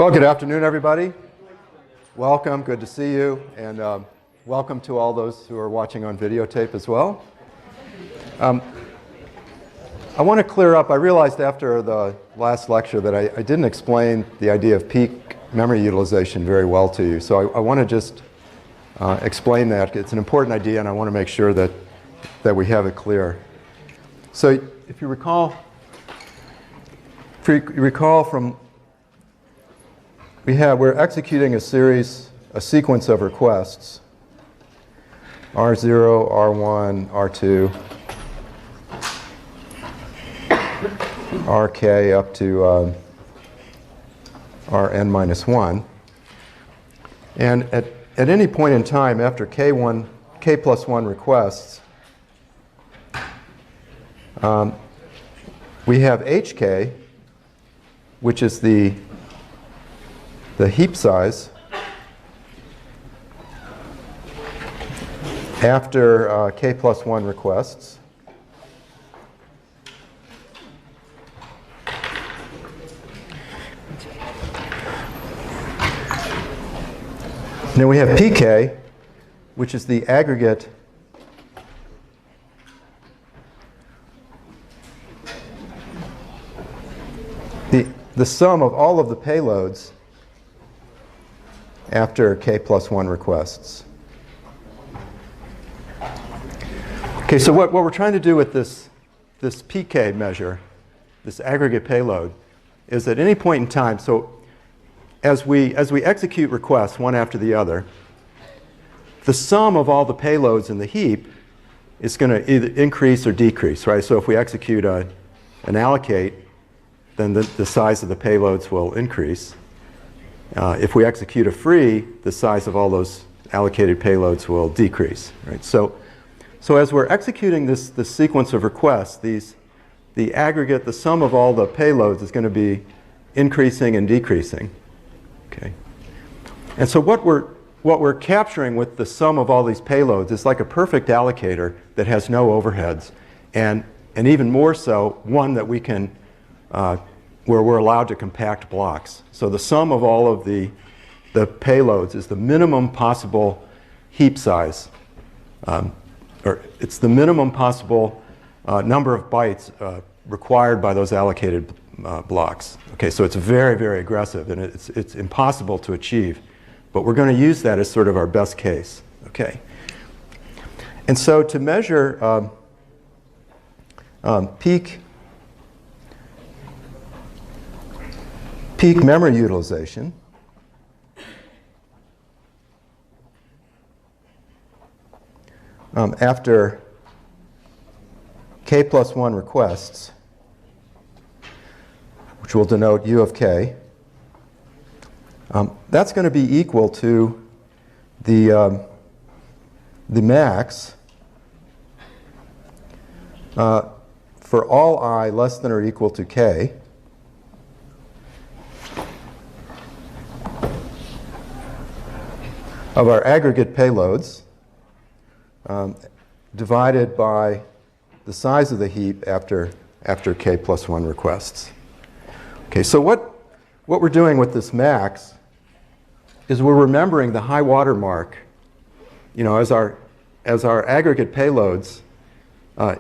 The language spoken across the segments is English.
Well, good afternoon, everybody. Welcome. Good to see you. And welcome to all those who are watching on videotape as well. I want to clear up. I realized after the last lecture that I didn't explain the idea of peak memory utilization very well to you. So I want to just explain that. It's an important idea, and I want to make sure that we have it clear. So if you recall from we're executing a sequence of requests, R0, R1, R2, RK up to Rn minus 1. And at any point in time after K plus 1 requests, we have HK, which is the heap size after K plus 1 requests. And then we have PK, which is the aggregate the sum of all of the payloads after K plus 1 requests. Okay, so what we're trying to do with this PK measure, this aggregate payload, is at any point in time, so as we execute requests one after the other, the sum of all the payloads in the heap is going to either increase or decrease, right? So if we execute an allocate, then the size of the payloads will increase. If we execute a free, the size of all those allocated payloads will decrease, right? So as we're executing this sequence of requests, the aggregate, the sum of all the payloads is going to be increasing and decreasing. Okay. And so what we're capturing with the sum of all these payloads is like a perfect allocator that has no overheads, and even more so, one that we can where we're allowed to compact blocks. So the sum of all of the payloads is the minimum possible heap size, or it's the minimum possible number of bytes required by those allocated blocks. Okay, so it's very, very aggressive, and it's impossible to achieve. But we're going to use that as sort of our best case. Okay. And so to measure peak memory utilization, after K plus 1 requests, which will denote U of K, that's going to be equal to the max for all I less than or equal to K of our aggregate payloads divided by the size of the heap after K plus 1 requests. Okay, so what we're doing with this max is we're remembering the high water mark. You know, as our aggregate payloads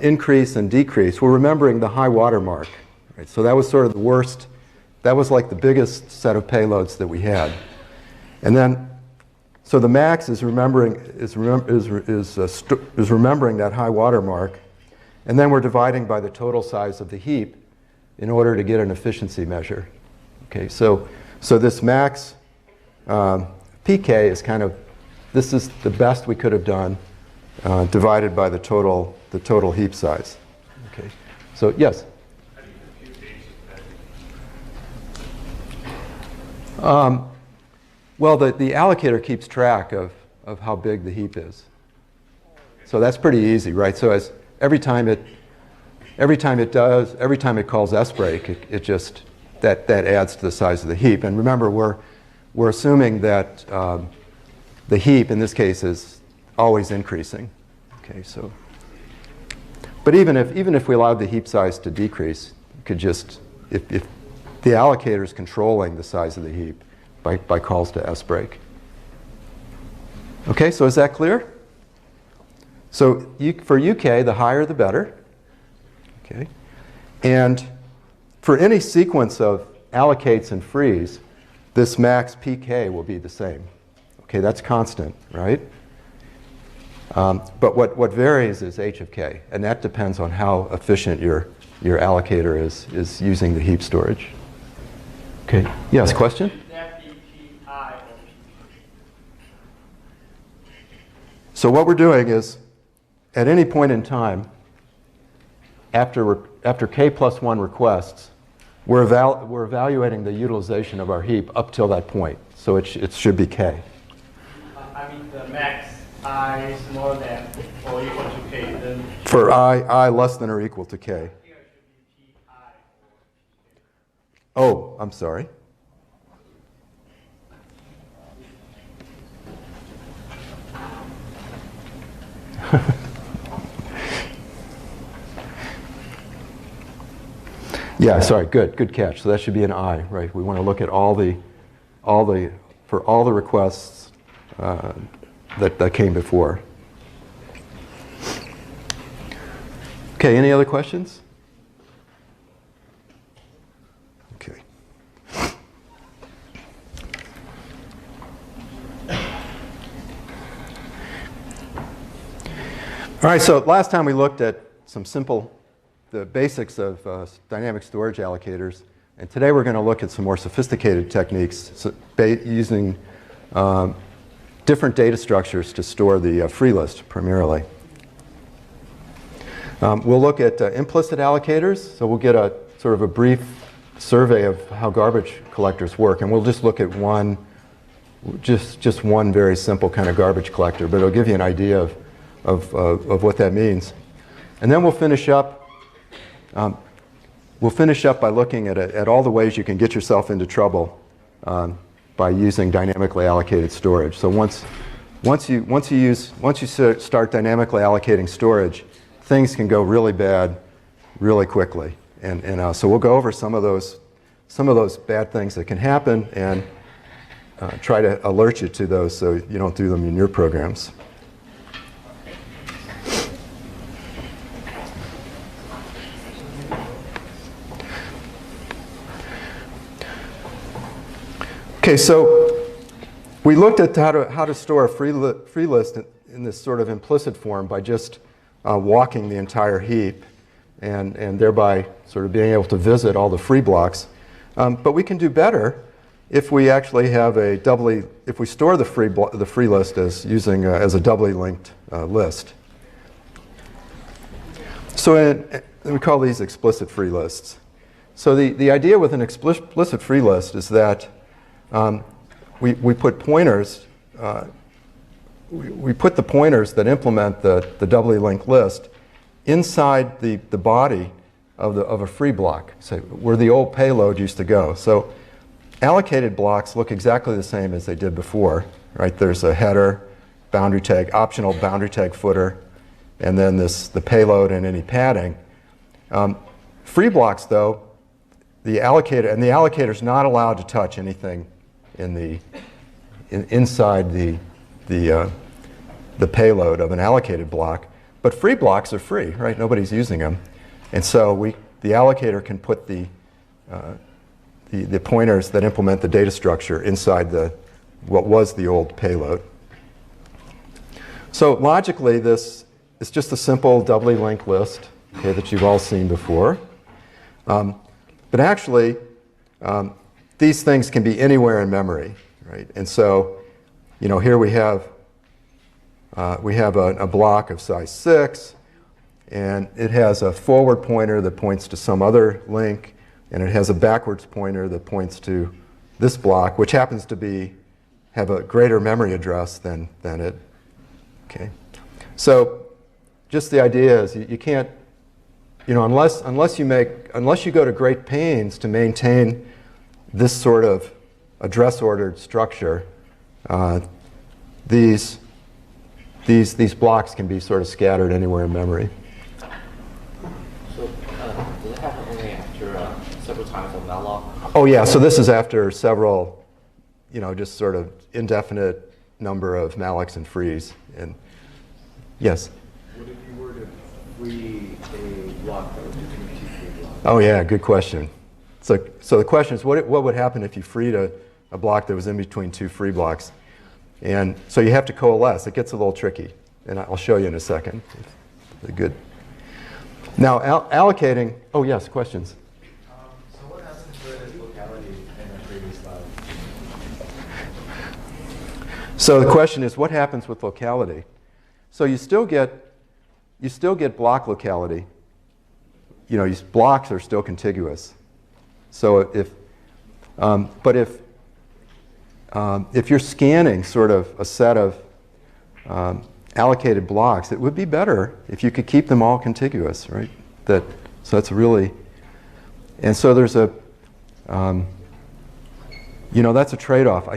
increase and decrease, we're remembering the high water mark. Right? So that was sort of the worst. That was like the biggest set of payloads that we had. And then, so the max is remembering that high water mark, and then we're dividing by the total size of the heap in order to get an efficiency measure. Okay, so this max PK is kind of, this is the best we could have done divided by the total heap size. Okay, so yes. Well, the allocator keeps track of how big the heap is. So that's pretty easy, right? So every time it calls sbreak, it just that adds to the size of the heap. And remember, we're assuming that the heap in this case is always increasing. Okay, so but even if we allowed the heap size to decrease, you could just if the allocator is controlling the size of the heap, by calls to sbreak. Okay, so is that clear? So for UK, the higher the better. Okay, and for any sequence of allocates and frees, this max PK will be the same. Okay, that's constant, right? But what varies is h of k, and that depends on how efficient your allocator is using the heap storage. Okay, yes, question? So what we're doing is, at any point in time, after k plus 1 requests, we're evaluating the utilization of our heap up till that point. So it should be k. I mean the max I smaller than or equal to k. Then for I less than or equal to k. Here it should be pi or pk. Oh, I'm sorry. Yeah, sorry, good catch. So that should be an I, right? We want to look at for all the requests that came before. Okay, any other questions? Okay. All right, so last time we looked at the basics of dynamic storage allocators, and today we're going to look at some more sophisticated techniques using different data structures to store the free list primarily. We'll look at implicit allocators, so we'll get a sort of a brief survey of how garbage collectors work, and we'll just look at just one very simple kind of garbage collector, but it'll give you an idea of what that means. And then we'll finish up by looking at all the ways you can get yourself into trouble by using dynamically allocated storage. So once you start dynamically allocating storage, things can go really bad really quickly. And so we'll go over some of those bad things that can happen and try to alert you to those so you don't do them in your programs. Okay, so we looked at how to store a free list in this sort of implicit form by just walking the entire heap and thereby sort of being able to visit all the free blocks. But we can do better if we actually have if we store the free list as a doubly linked list. So we call these explicit free lists. So the idea with an explicit free list is that we put pointers. We put the pointers that implement the doubly linked list inside the body of a free block, so where the old payload used to go. So allocated blocks look exactly the same as they did before, right? There's a header, boundary tag, optional boundary tag footer, and then the payload and any padding. Free blocks, though, the allocator is not allowed to touch anything inside the payload of an allocated block. But free blocks are free, right? Nobody's using them, and so the allocator can put the pointers that implement the data structure inside what was the old payload. So logically, this is just a simple doubly linked list, okay, that you've all seen before. But actually, these things can be anywhere in memory, right? And so, here we have a block of size 6, and it has a forward pointer that points to some other link, and it has a backwards pointer that points to this block, which happens to have a greater memory address than it. Okay, so just the idea is you can't, unless you go to great pains to maintain this sort of address-ordered structure, these blocks can be sort of scattered anywhere in memory. So does it happen only after several times of malloc? Oh yeah, so this is after several, just sort of indefinite number of mallocs and frees. And yes? What if you were to free a block that was between two free blocks? Oh yeah, good question. So the question is, what would happen if you freed a block that was in between two free blocks? And so you have to coalesce. It gets a little tricky, and I'll show you in a second. Good. Now allocating. Oh yes, questions. So what happens with locality in the previous slide? So the question is, what happens with locality? So you still get block locality. Blocks are still contiguous. So if you're scanning sort of a set of allocated blocks, it would be better if you could keep them all contiguous, right? So that's really, and so there's a, that's a trade-off.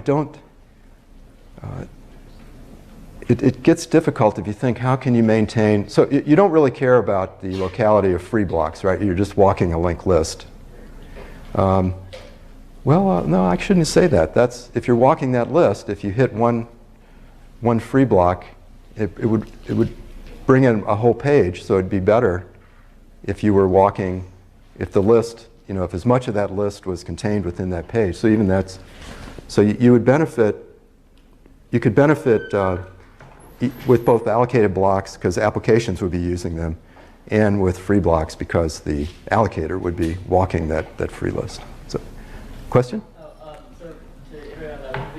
It gets difficult if you think, how can you maintain, so you don't really care about the locality of free blocks, right? You're just walking a linked list. No, I shouldn't say that. If you're walking that list, if you hit one free block, it would bring in a whole page. So it'd be better if you were walking, if the list, if as much of that list was contained within that page. So even that's, so you would benefit. You could benefit with both allocated blocks because applications would be using them, and with free blocks because the allocator would be walking that free list. So, question? So to iterate on that,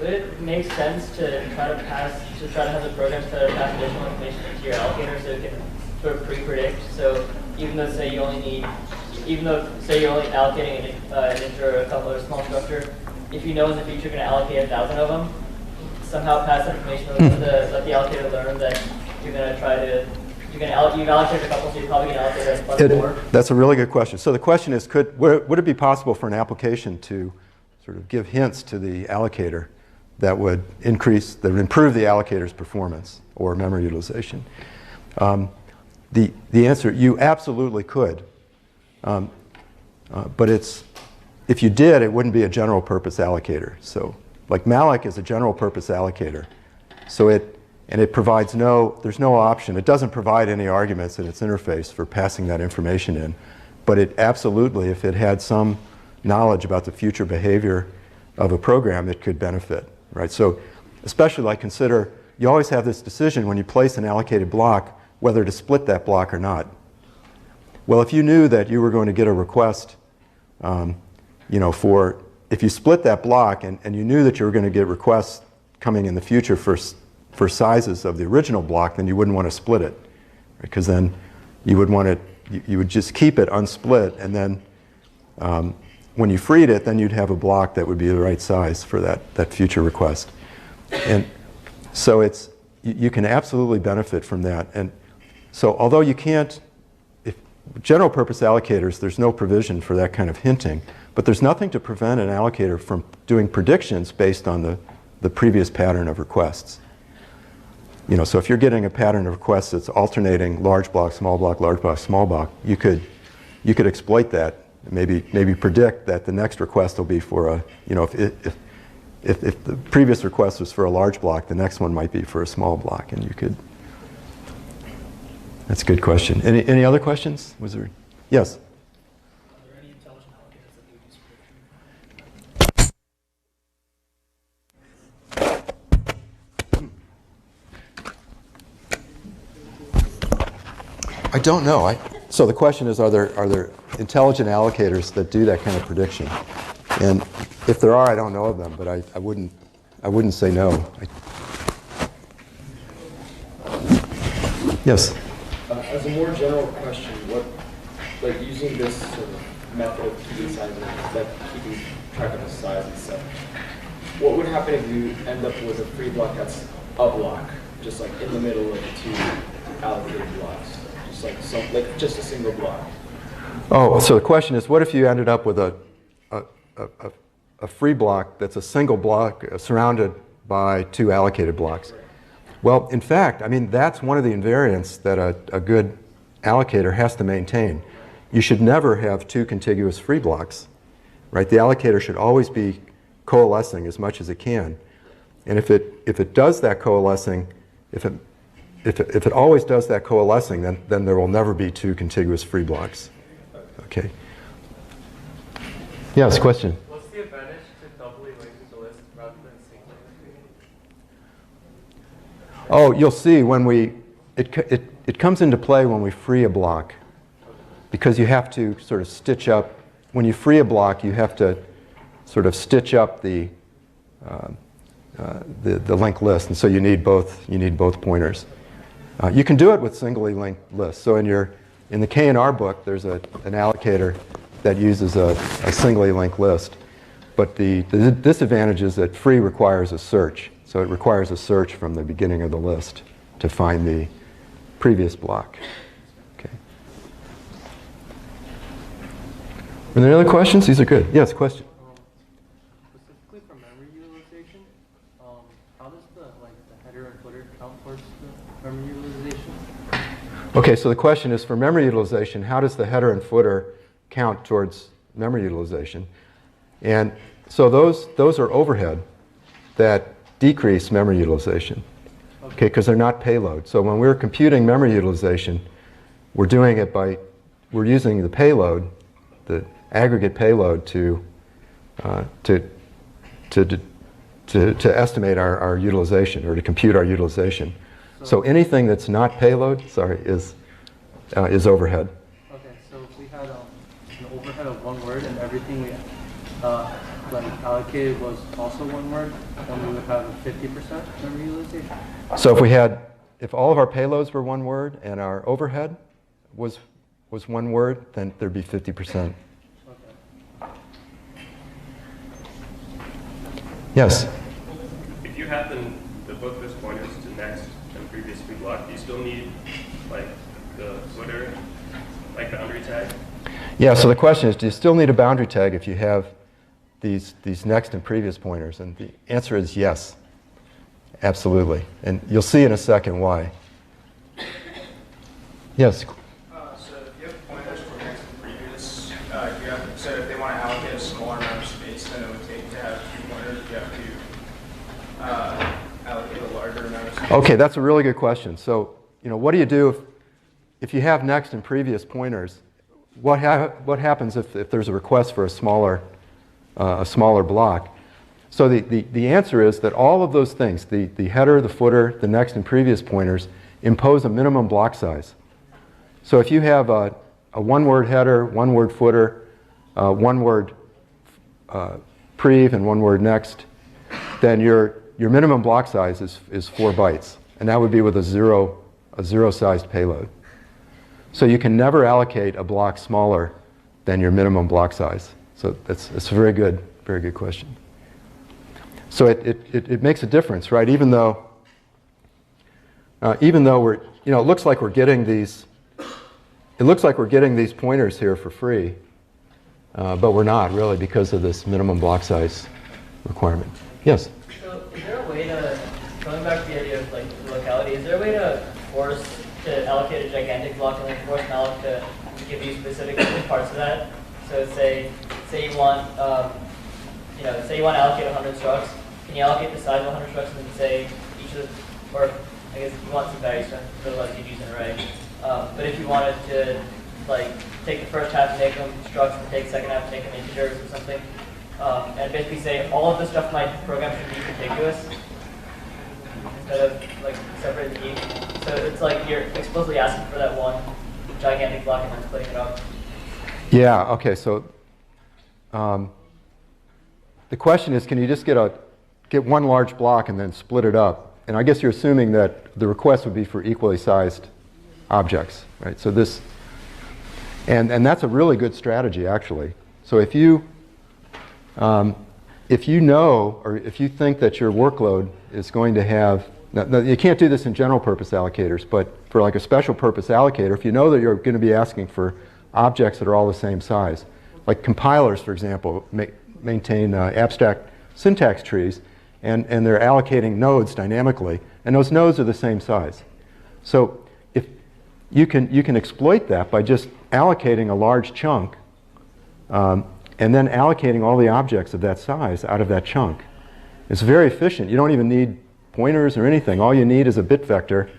would it make sense to try to have the programs try to pass additional information into your allocator so it can sort of pre-predict? So even though say you're only allocating an integer or a couple or a small structure, if you know in the future you're going to allocate 1,000 of them, somehow pass information over to let the allocator learn that you're going to try to. You've allocated a couple, so you're probably going to allocate a bunch more. That's a really good question. So the question is, would it be possible for an application to sort of give hints to the allocator that would improve the allocator's performance or memory utilization? The answer, you absolutely could. But if you did, it wouldn't be a general purpose allocator. So like malloc is a general purpose allocator. So it provides there's no option. It doesn't provide any arguments in its interface for passing that information in. But it absolutely, if it had some knowledge about the future behavior of a program, it could benefit, right? So especially like consider, you always have this decision when you place an allocated block, whether to split that block or not. Well, if you knew that you were going to get a request, if you split that block and you knew that you were going to get requests coming in the future for sizes of the original block, then you wouldn't want to split it, because then you would just keep it unsplit, and then when you freed it, then you'd have a block that would be the right size for that future request. And so you can absolutely benefit from that. And so although you can't, if general purpose allocators, there's no provision for that kind of hinting, but there's nothing to prevent an allocator from doing predictions based on the previous pattern of requests. So if you're getting a pattern of requests that's alternating large block, small block, large block, small block, you could exploit that. Maybe predict that the next request will be for if the previous request was for a large block, the next one might be for a small block, and you could. That's a good question. Any other questions? Was there? Yes. Are there any intelligent allocators that use prediction? I don't know. So the question is, are there intelligent allocators that do that kind of prediction? And if there are, I don't know of them, but I wouldn't say no. Yes. As a more general question, using this sort of method of keeping track of the size and stuff, what would happen if you end up with a free block that's a block, just like in the middle of the two allocated blocks, just a single block? Oh, so the question is, what if you ended up with a free block that's a single block surrounded by two allocated blocks? Well, in fact, that's one of the invariants that a good allocator has to maintain. You should never have two contiguous free blocks, right? The allocator should always be coalescing as much as it can. And if it does that coalescing, if it always does that coalescing, then there will never be two contiguous free blocks. Okay. Yes, question? What's the advantage to doubly linking the list rather than singly linking? Oh, you'll see when it comes into play when we free a block, because you have to sort of stitch up. When you free a block, you have to sort of stitch up the linked list, and so you need both pointers. You can do it with singly linked lists. So in the K&R book, there's an allocator that uses a singly linked list. But the disadvantage is that free requires a search. So it requires a search from the beginning of the list to find the previous block. Okay. Are there any other questions? These are good. Yes, question. Specifically for memory utilization, how does the header and footer count towards the memory utilization? Okay, so the question is for memory utilization, how does the header and footer count towards memory utilization? And so those are overhead that decrease memory utilization, okay, because they're not payload. So when we're computing memory utilization, we're doing it we're using the payload, the aggregate payload to estimate our utilization or to compute our utilization. So anything that's not payload, is overhead. Okay, so if we had an overhead of one word and everything we allocated was also one word, then we would have a 50% memory utilization. So if all of our payloads were one word and our overhead was one word, then there'd be 50%. Okay. Yes? If you have the book list pointers to next and previous free block, do you still need the footer, the boundary tag? Yeah, so the question is, do you still need a boundary tag if you have these next and previous pointers? And the answer is yes, absolutely. And you'll see in a second why. Yes? So if you have pointers for next and previous, so if they want to allocate a smaller amount of space than it would take to have two pointers, you have to allocate a larger amount of space. Okay, that's a really good question. So, what do you do if you have next and previous pointers? What happens if there's a request for a smaller block? So the answer is that all of those things, the header, the footer, the next and previous pointers, impose a minimum block size. So if you have a one-word header, one-word footer, one-word prev, and one-word next, then your minimum block size is 4 bytes, and that would be with a zero-sized payload. So you can never allocate a block smaller than your minimum block size. So that's a very good question. So it makes a difference, right? Even though we're, it looks like we're getting these pointers here for free, but we're not really because of this minimum block size requirement. Yes? So is there a way to, going back to the idea of the locality, is there a way to force to allocate a gigantic block and then force malloc to give you specific parts of that? So say you want say you want to allocate 100 structs. Can you allocate the size of 100 structs and then say each of the, or I guess you want some value structs, otherwise you'd use an array. But if you wanted to take the first half and make them structs and take the second half and make them integers or something, and basically say all of the stuff in my program should be contiguous instead of separate the key. So it's you're explicitly asking for that one gigantic block and then splitting it up. Yeah, okay, so the question is, can you just get one large block and then split it up? And I guess you're assuming that the request would be for equally sized objects, right? So this, and that's a really good strategy, actually. So if you know, or if you think that your workload is going to have, now you can't do this in general purpose allocators, but for a special purpose allocator, if you know that you're going to be asking for objects that are all the same size, like compilers, for example, maintain abstract syntax trees, and they're allocating nodes dynamically, and those nodes are the same size. So if you can exploit that by just allocating a large chunk, and then allocating all the objects of that size out of that chunk. It's very efficient. You don't even need pointers or anything. All you need is a bit vector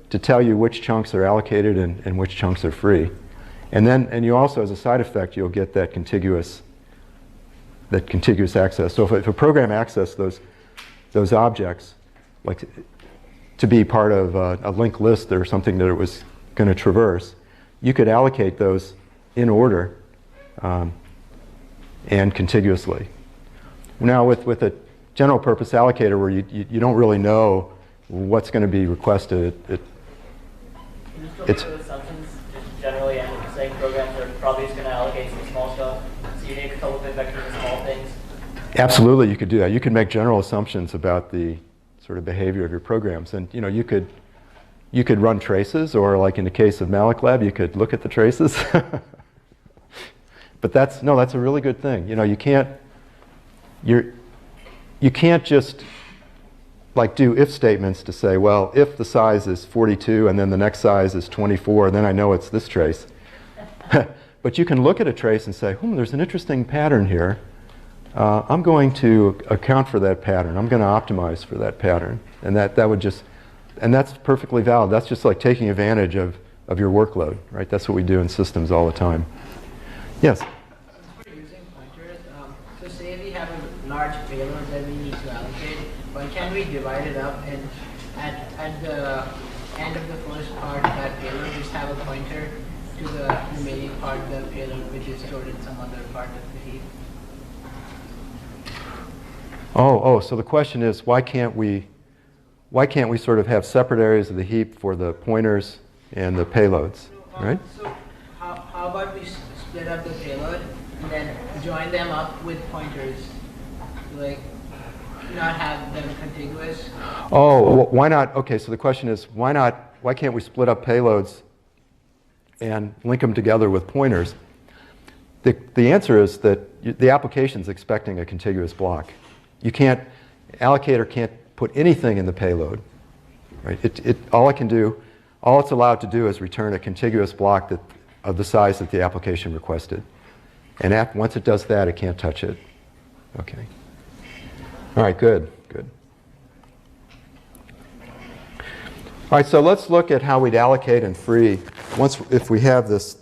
to tell you which chunks are allocated and which chunks are free. And you also, as a side effect, you'll get that contiguous access. So if a program accesses those objects, like to be part of a linked list or something that it was going to traverse, you could allocate those in order and contiguously. Now with a general purpose allocator where you don't really know what's going to be requested, It's assumptions, just generally, and saying programs are probably just going to allocate some small stuff. So you need a couple of bit vectors of small things. Absolutely, you could do that. You could make general assumptions about the sort of behavior of your programs, and you could run traces, or like in the case of MalloClab, you could look at the traces. But that's a really good thing. You can't just like do if statements to say, well, if the size is 42 and then the next size is 24, then I know it's this trace. But you can look at a trace and say, there's an interesting pattern here. I'm going to account for that pattern. I'm going to optimize for that pattern. And and that's perfectly valid. That's just like taking advantage of your workload, right? That's what we do in systems all the time. Yes? Since we're using pointers, so say we have a large payload that we need to allocate, why can't we divide it up and at the end of the first part of that payload just have a pointer to the remaining part of the payload which is stored in some other part of the heap? So the question is, why can't we sort of have separate areas of the heap for the pointers and the payloads, right? So how about we split up the payload and then join them up with pointers, like not have them contiguous? Why not? Okay, so the question is, why can't we split up payloads and link them together with pointers? The answer is that the application is expecting a contiguous block. Allocator can't put anything in the payload, right? All it's allowed to do is return a contiguous block of the size that the application requested. And once it does that, it can't touch it. Okay. All right, good. All right, so let's look at how we'd allocate and free. If we have this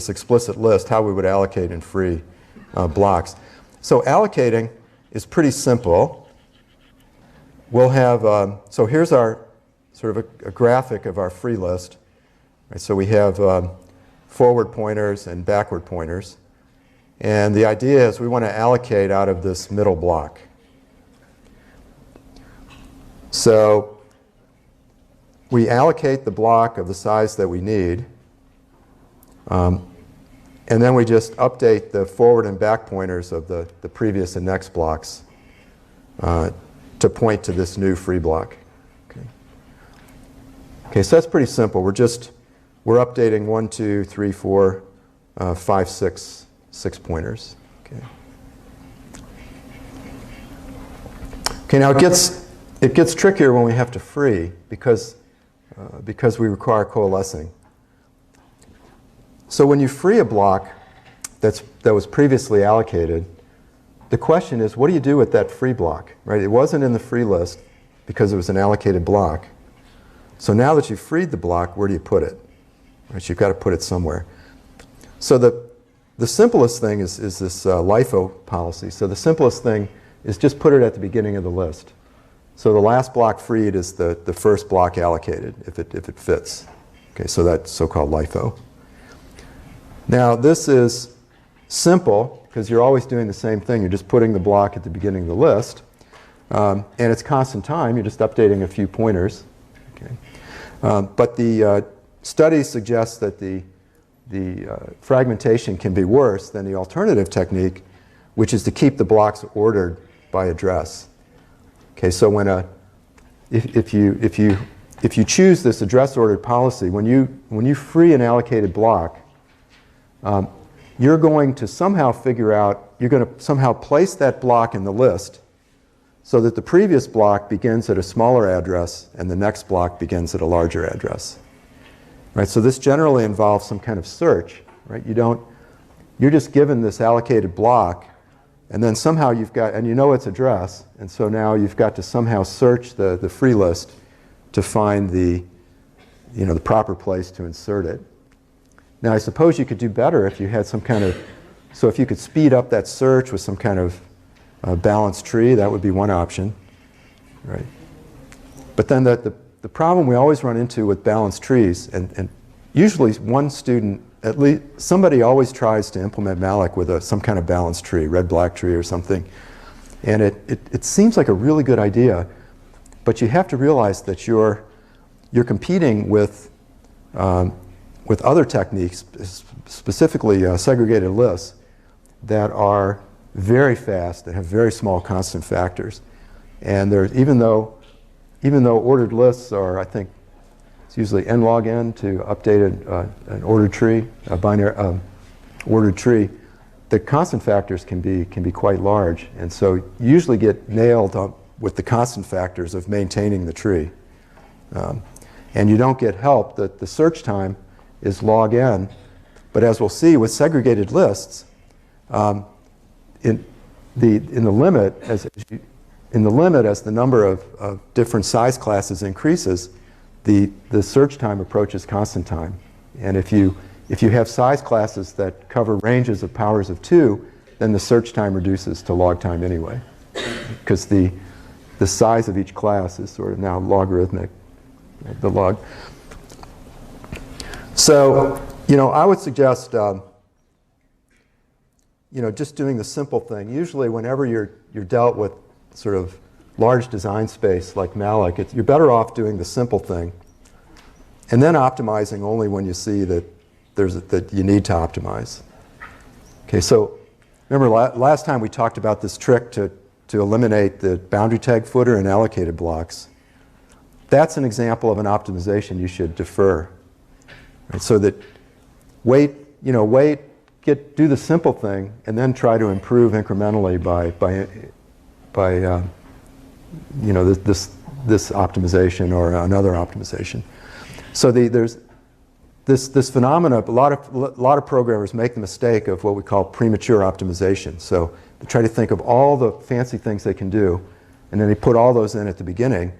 explicit list, how we would allocate and free blocks. So allocating is pretty simple. We'll have, so here's our sort of a graphic of our free list. Right, so we have forward pointers and backward pointers. And the idea is we want to allocate out of this middle block. So we allocate the block of the size that we need. And then we just update the forward and back pointers of the previous and next blocks to point to this new free block. Okay, so that's pretty simple. We're updating 1, 2, 3, 4, 5, 6 pointers. Okay, now it gets trickier when we have to free because we require coalescing. So when you free a block that was previously allocated, the question is, what do you do with that free block? Right? It wasn't in the free list because it was an allocated block. So now that you've freed the block, where do you put it? Right? You've got to put it somewhere. So the simplest thing is this LIFO policy. So the simplest thing is just put it at the beginning of the list. So the last block freed is the first block allocated, if it fits. Okay, so that's so-called LIFO. Now this is simple because you're always doing the same thing. You're just putting the block at the beginning of the list. And it's constant time. You're just updating a few pointers. Okay. But the studies suggest that the fragmentation can be worse than the alternative technique, which is to keep the blocks ordered by address. Okay, so if you choose this address ordered policy, when you free an allocated block, you're going to somehow place that block in the list so that the previous block begins at a smaller address and the next block begins at a larger address. Right, so this generally involves some kind of search. Right? you're just given this allocated block, and then somehow you've got, and you know its address, and so now you've got to somehow search the free list to find the proper place to insert it. Now, I suppose you could do better if you had some kind of, so if you could speed up that search with some kind of balanced tree, that would be one option, right? But then the problem we always run into with balanced trees, and usually one student, at least somebody always tries to implement malloc with some kind of balanced tree, red-black tree or something, and it seems like a really good idea, but you have to realize that you're competing with other techniques, specifically segregated lists, that are very fast, that have very small constant factors. And even though ordered lists are, I think, it's usually n log n to update an ordered tree, a binary ordered tree, the constant factors can be quite large. And so you usually get nailed up with the constant factors of maintaining the tree. And you don't get help. The search time is log n, but as we'll see with segregated lists, in the limit as the number of different size classes increases, the search time approaches constant time. And if you have size classes that cover ranges of powers of 2, then the search time reduces to log time anyway, because the size of each class is sort of now logarithmic, the log. So, I would suggest, just doing the simple thing. Usually, whenever you're dealt with sort of large design space like malloc, you're better off doing the simple thing, and then optimizing only when you see that that you need to optimize. Okay, so remember last time we talked about this trick to eliminate the boundary tag footer and allocated blocks. That's an example of an optimization you should defer. Right, so that do the simple thing, and then try to improve incrementally by this optimization or another optimization. So there's this phenomena. A lot of programmers make the mistake of what we call premature optimization. So they try to think of all the fancy things they can do, and then they put all those in at the beginning,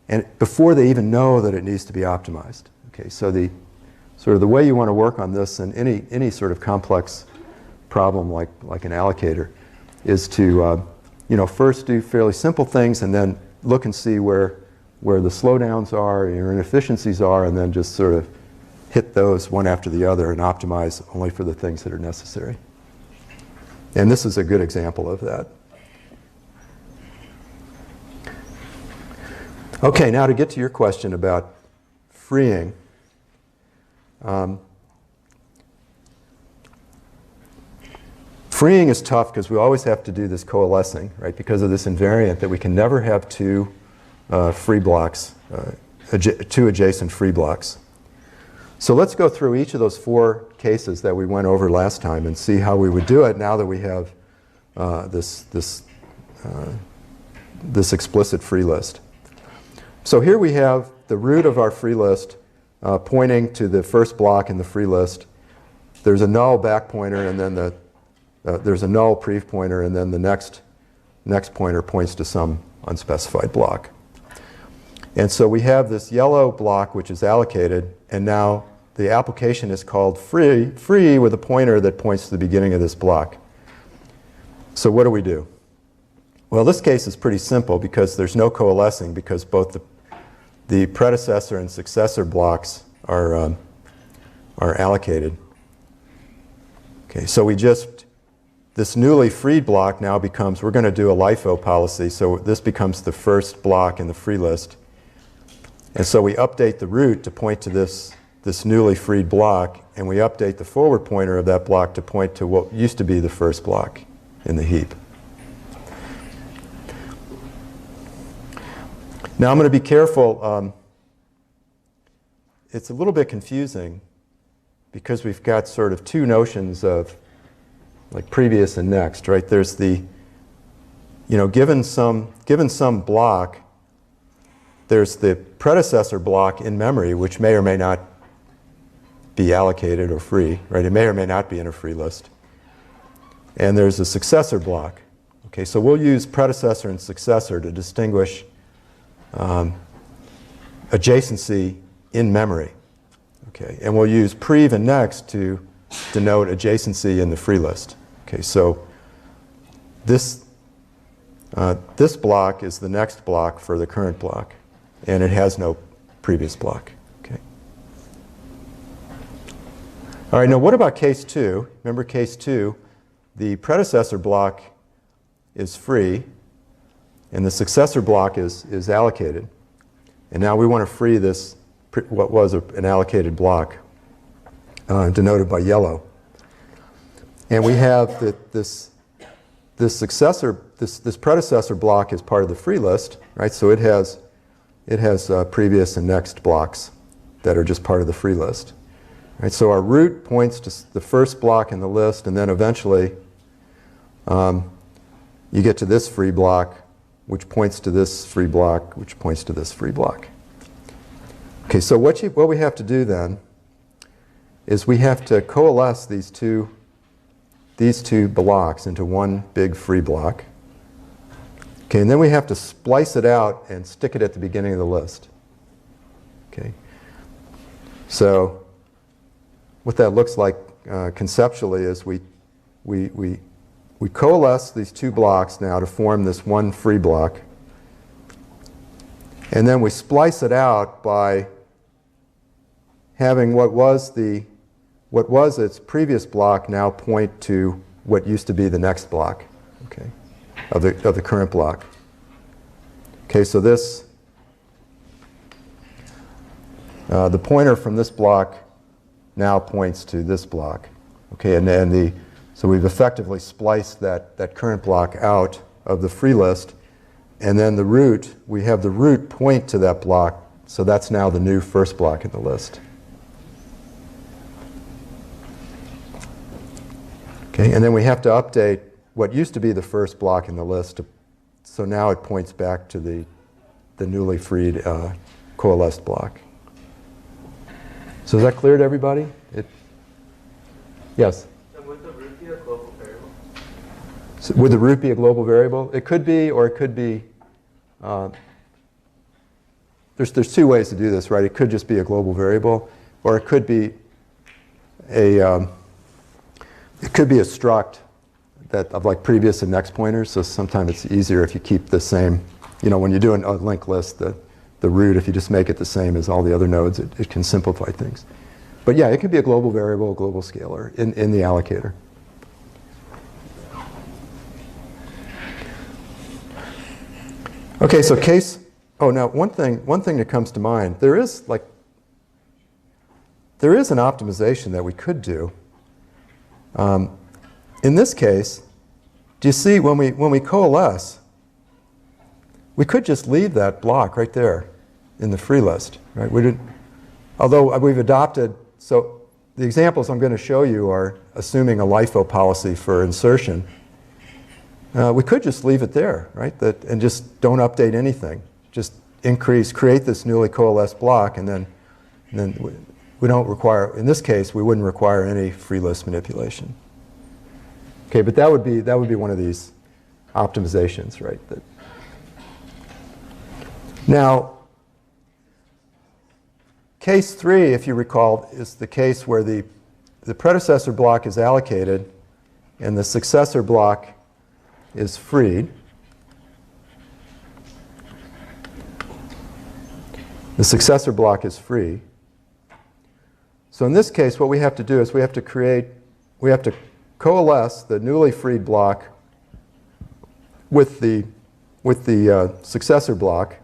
and before they even know that it needs to be optimized. Okay, so the way you want to work on this in any sort of complex problem like an allocator is to first do fairly simple things, and then look and see where the slowdowns are, your inefficiencies are, and then just sort of hit those one after the other and optimize only for the things that are necessary. And this is a good example of that. Okay, now to get to your question about freeing. Freeing is tough because we always have to do this coalescing, right? Because of this invariant that we can never have two free blocks, two adjacent free blocks. So let's go through each of those 4 cases that we went over last time and see how we would do it now that we have this explicit free list. So here we have the root of our free list pointing to the first block in the free list. There's a null back pointer, and then there's a null prev pointer, and then the next pointer points to some unspecified block. And so we have this yellow block which is allocated, and now the application is called free with a pointer that points to the beginning of this block. So what do we do? Well, this case is pretty simple because there's no coalescing, because both the predecessor and successor blocks are allocated. Okay, so this newly freed block now becomes, we're going to do a LIFO policy, so this becomes the first block in the free list. And so we update the root to point to this newly freed block, and we update the forward pointer of that block to point to what used to be the first block in the heap. Now I'm going to be careful. It's a little bit confusing because we've got sort of 2 notions of like previous and next, right? There's given some block, there's the predecessor block in memory, which may or may not be allocated or free, right? It may or may not be in a free list. and there's a successor block. Okay, so we'll use predecessor and successor to distinguish adjacency in memory. Okay, and we'll use prev and next to denote adjacency in the free list. Okay, so this block is the next block for the current block, and it has no previous block. Okay. All right, now what about case 2? Remember case 2, the predecessor block is free, and the successor block is allocated. And now we want to free this, what was an allocated block, denoted by yellow. And we have this predecessor block is part of the free list, right? So it has previous and next blocks that are just part of the free list. Right? So our root points to the first block in the list, and then eventually you get to this free block, which points to this free block, which points to this free block. Okay, so what we have to do then is we have to coalesce these two blocks into one big free block. Okay, and then we have to splice it out and stick it at the beginning of the list. Okay, so what that looks like conceptually is we coalesce these two blocks now to form this one free block, and then we splice it out by having what was its previous block now point to what used to be the next block, okay, of the current block. Okay, so this the pointer from this block now points to this block. Okay, and then so we've effectively spliced that current block out of the free list, and then the root, we have the root point to that block, so that's now the new first block in the list. Okay, and then we have to update what used to be the first block in the list, so now it points back to the newly freed coalesced block. So is that clear to everybody? Yes? And would the root be a global variable? So would the root be a global variable? It could be, or it could be. There's two ways to do this, right? It could just be a global variable, or it could be a struct of like previous and next pointers. So sometimes it's easier if you keep the same. You know, when you do a linked list, the root, if you just make it the same as all the other nodes, it can simplify things. But yeah, it can be a global variable, a global scalar in the allocator. Okay, so now one thing that comes to mind, there is an optimization that we could do. In this case, do you see when we coalesce, we could just leave that block right there in the free list, right? Although we've adopted, so the examples I'm going to show you are assuming a LIFO policy for insertion. We could just leave it there, right? And just don't update anything. Just create this newly coalesced block, and then we don't require, in this case, we wouldn't require any free list manipulation. Okay, but that would be one of these optimizations, right? Now, case 3, if you recall, is the case where the predecessor block is allocated and the successor block is freed. The successor block is free. So in this case, what we have to do is we have to coalesce the newly freed block with the successor block,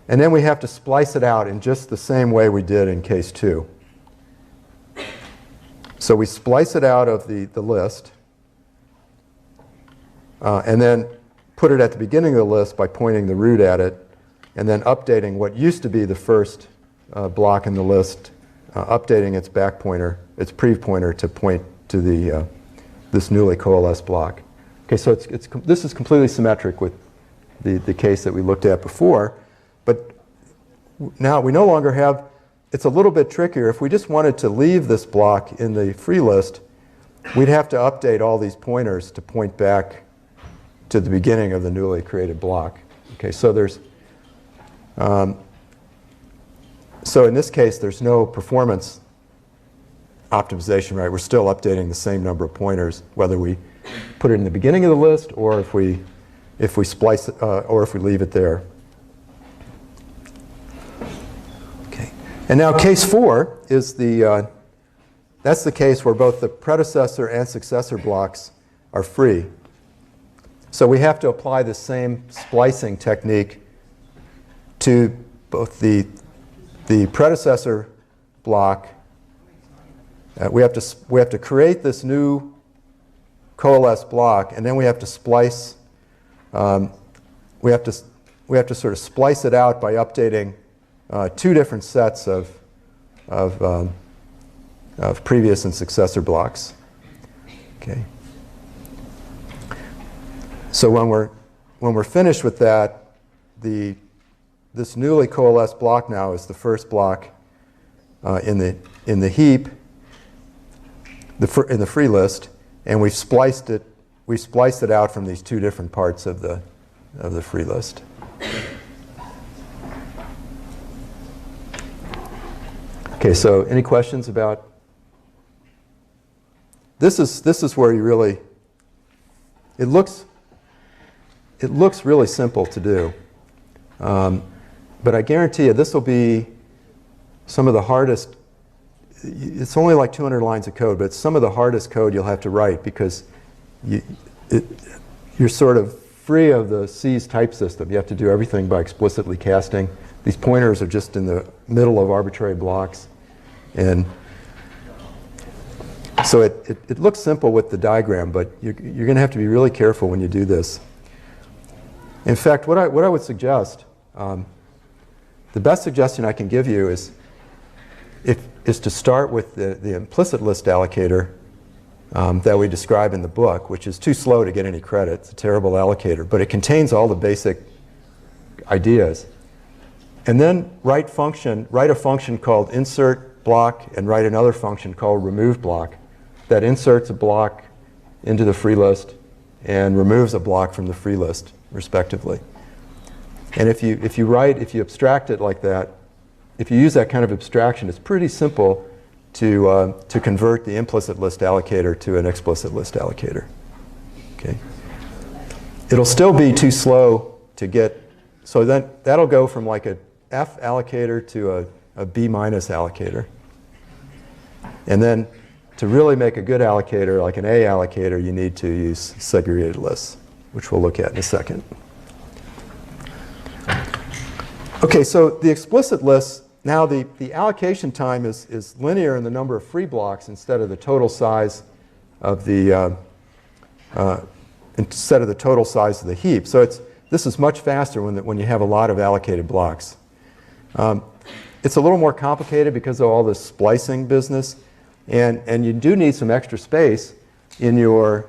and then we have to splice it out in just the same way we did in case 2. So we splice it out of the list, and then put it at the beginning of the list by pointing the root at it, and then updating what used to be the first block in the list, updating its back pointer, its prev pointer, to point to this newly coalesced block. Okay, so this is completely symmetric with the case that we looked at before, but now we no longer have, it's a little bit trickier. If we just wanted to leave this block in the free list, we'd have to update all these pointers to point back to the beginning of the newly created block. Okay, so there's, so in this case, there's no performance optimization, right? We're still updating the same number of pointers, whether we put it in the beginning of the list or if we splice it, or if we leave it there. Okay, and now case 4 is the that's the case where both the predecessor and successor blocks are free. So we have to apply the same splicing technique to both the predecessor block. We have to create this new coalesced block, and then we have to splice. We have to sort of splice it out by updating 2 different sets of previous and successor blocks. Okay. So when we're finished with that, this newly coalesced block now is the first block in the heap, in the free list, and we've spliced it out from these 2 different parts of the free list. Okay, so any questions about this? Is where you really, it looks really simple to do, but I guarantee you this will be some of the hardest. It's only like 200 lines of code, but it's some of the hardest code you'll have to write because you're sort of free of the C's type system. You have to do everything by explicitly casting. These pointers are just in the middle of arbitrary blocks. And so it looks simple with the diagram, but you're going to have to be really careful when you do this. In fact, what I would suggest, the best suggestion I can give you is to start with the implicit list allocator that we describe in the book, which is too slow to get any credit. It's a terrible allocator, but it contains all the basic ideas. And then write a function called insert block and write another function called remove block that inserts a block into the free list and removes a block from the free list, respectively. And if you abstract it like that, if you use that kind of abstraction, it's pretty simple to convert the implicit list allocator to an explicit list allocator. Okay. It'll still be too slow to get, so then that'll go from like a F allocator to a B minus allocator. And then to really make a good allocator, like an A allocator, you need to use segregated lists, which we'll look at in a second. Okay, so the explicit lists, now the allocation time is linear in the number of free blocks instead of the total size of the heap. So this is much faster when you have a lot of allocated blocks. It's a little more complicated because of all this splicing business, and you do need some extra space in your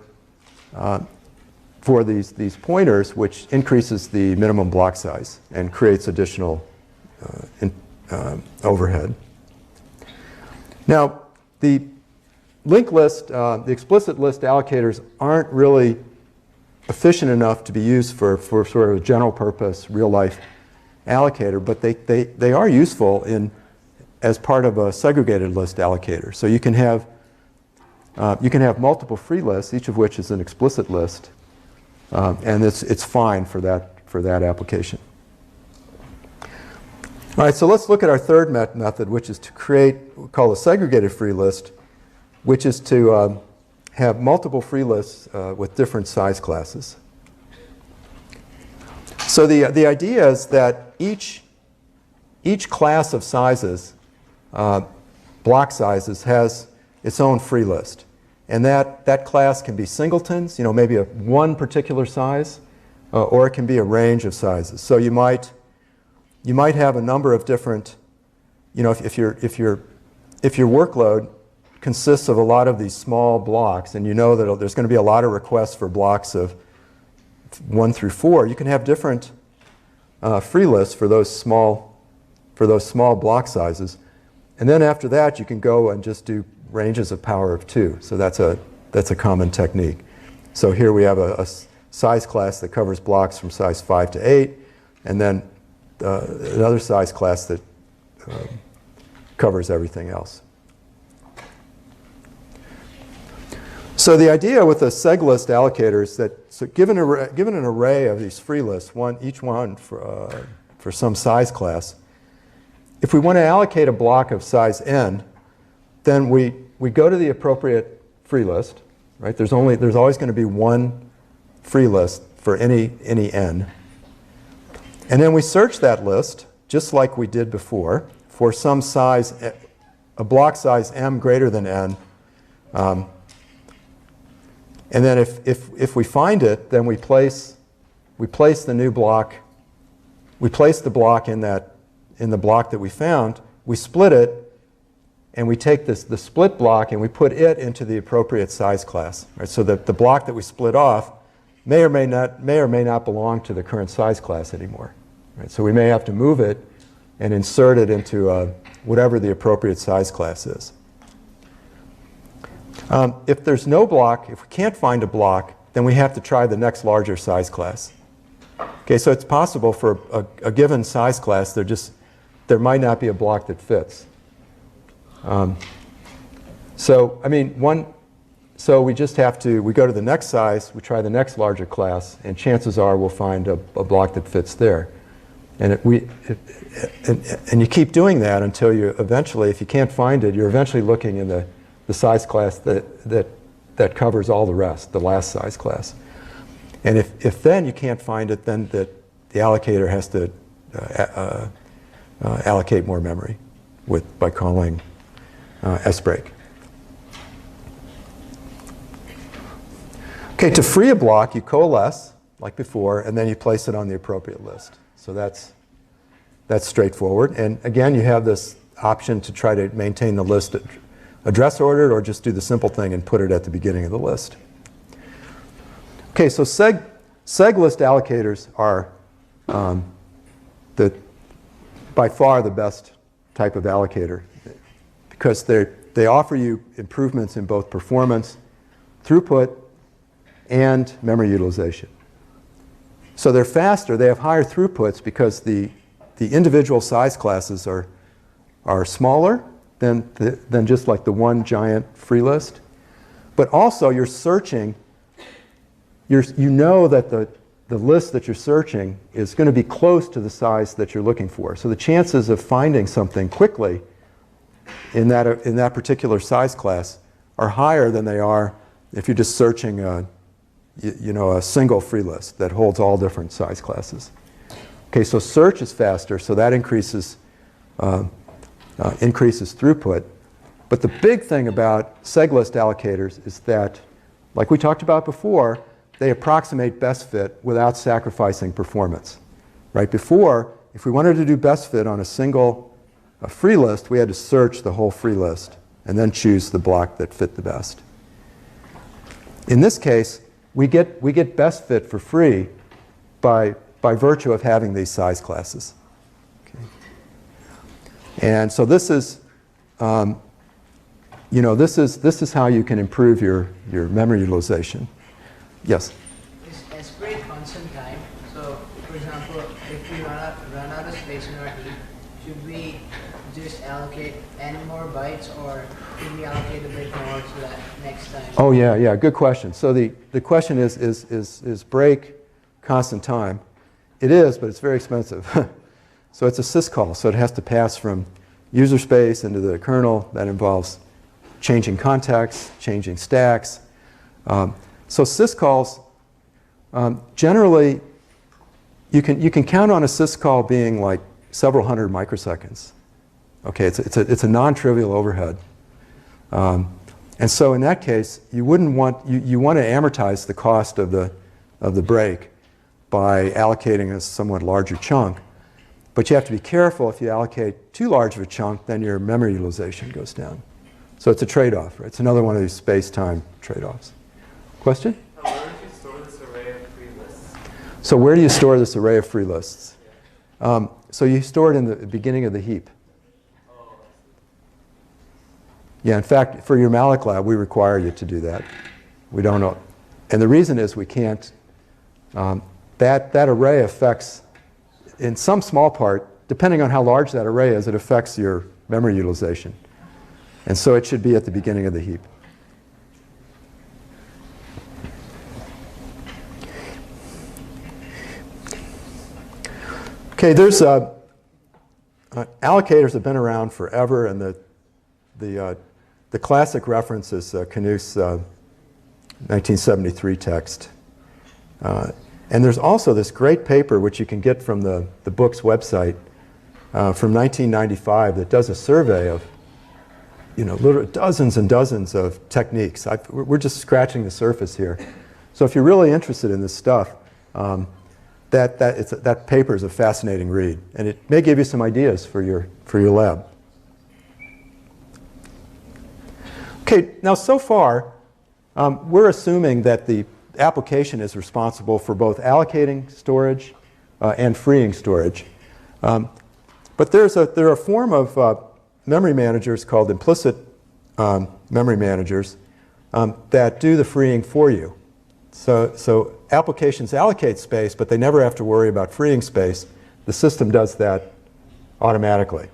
for these pointers, which increases the minimum block size and creates additional overhead. Now, the linked list, the explicit list allocators aren't really efficient enough to be used for sort of a general purpose real life allocator, but they are useful as part of a segregated list allocator. So you can have multiple free lists, each of which is an explicit list, and it's fine for that application. All right, so let's look at our third method, which is to create what we call a segregated free list, which is to have multiple free lists with different size classes. So the idea is that each class of sizes, block sizes, has its own free list. And that class can be singletons, maybe one particular size, or it can be a range of sizes. So you might have a number of different, if your workload consists of a lot of these small blocks, and you know that there's going to be a lot of requests for blocks of 1 through 4, you can have different free lists for those small block sizes, and then after that you can go and just do ranges of power of 2. So that's that's a common technique. So here we have a size class that covers blocks from size 5 to 8, and then another size class that covers everything else. So the idea with a seg list allocator is that, so given an array of these free lists, each one for some size class, if we want to allocate a block of size n, then we go to the appropriate free list, right? There's always going to be one free list for any n. And then we search that list, just like we did before, for some size, a block size m greater than n. And then if we find it, then we place the new block, we place the block in the block that we found, we split it, and we take the split block and we put it into the appropriate size class. Right? So that the block that we split off may or may not belong to the current size class anymore. Right? So we may have to move it and insert it into whatever the appropriate size class is. If there's no block, if we can't find a block, then we have to try the next larger size class. Okay, so it's possible for a given size class, there might not be a block that fits. So we just have to, we go to the next size, we try the next larger class, and chances are we'll find a block that fits there. And you keep doing that until you eventually, if you can't find it, you're eventually looking in the size class that covers all the rest, the last size class. And if then you can't find it, then the allocator has to allocate more memory by calling sbreak. Okay, to free a block, you coalesce, like before, and then you place it on the appropriate list. So that's straightforward. And again, you have this option to try to maintain the list address ordered, or just do the simple thing and put it at the beginning of the list. Okay, so seg list allocators are by far the best type of allocator, because they offer you improvements in both performance, throughput, and memory utilization. So they're faster, they have higher throughputs because the individual size classes are smaller than just like the one giant free list. But also you're searching, you know that the list that you're searching is going to be close to the size that you're looking for. So the chances of finding something quickly in that particular size class are higher than they are if you're just searching a single free list that holds all different size classes. Okay, so search is faster, so that increases throughput. But the big thing about seg list allocators is that, like we talked about before, they approximate best fit without sacrificing performance. Right before, if we wanted to do best fit on a free list, we had to search the whole free list and then choose the block that fit the best. In this case, we get best fit for free by virtue of having these size classes. Okay. And so this is, this is how you can improve your memory utilization. Yes? Is sbreak constant time? So, for example, if we run out of space in our heap, should we just allocate n more bytes, or should we allocate a bit more so that next time? Oh yeah, good question. So the question is break constant time? It is, but it's very expensive. So it's a syscall, so it has to pass from user space into the kernel. That involves changing contexts, changing stacks. So syscalls, generally, you can count on a syscall being like several hundred microseconds. Okay, it's a non-trivial overhead. And so in that case, you want to amortize the cost of the break by allocating a somewhat larger chunk. But you have to be careful. If you allocate too large of a chunk, then your memory utilization goes down. So it's a trade-off. Right? It's another one of these space-time trade-offs. Question? Where do you store this array of free lists? So where do you store this array of free lists? So you store it in the beginning of the heap. Yeah, in fact, for your malloc lab, we require you to do that. We don't know. And the reason is we can't, that array affects, in some small part, depending on how large that array is, it affects your memory utilization. And so it should be at the beginning of the heap. Okay, there's allocators have been around forever, and the classic reference is Knuth's 1973 text. And there's also this great paper, which you can get from the book's website, from 1995, that does a survey of, literally dozens and dozens of techniques. We're just scratching the surface here. So if you're really interested in this stuff, that paper is a fascinating read, and it may give you some ideas for your lab. Okay, now so far, we're assuming that the application is responsible for both allocating storage and freeing storage. But there are a form of memory managers called implicit memory managers that do the freeing for you. So applications allocate space, but they never have to worry about freeing space. The system does that automatically.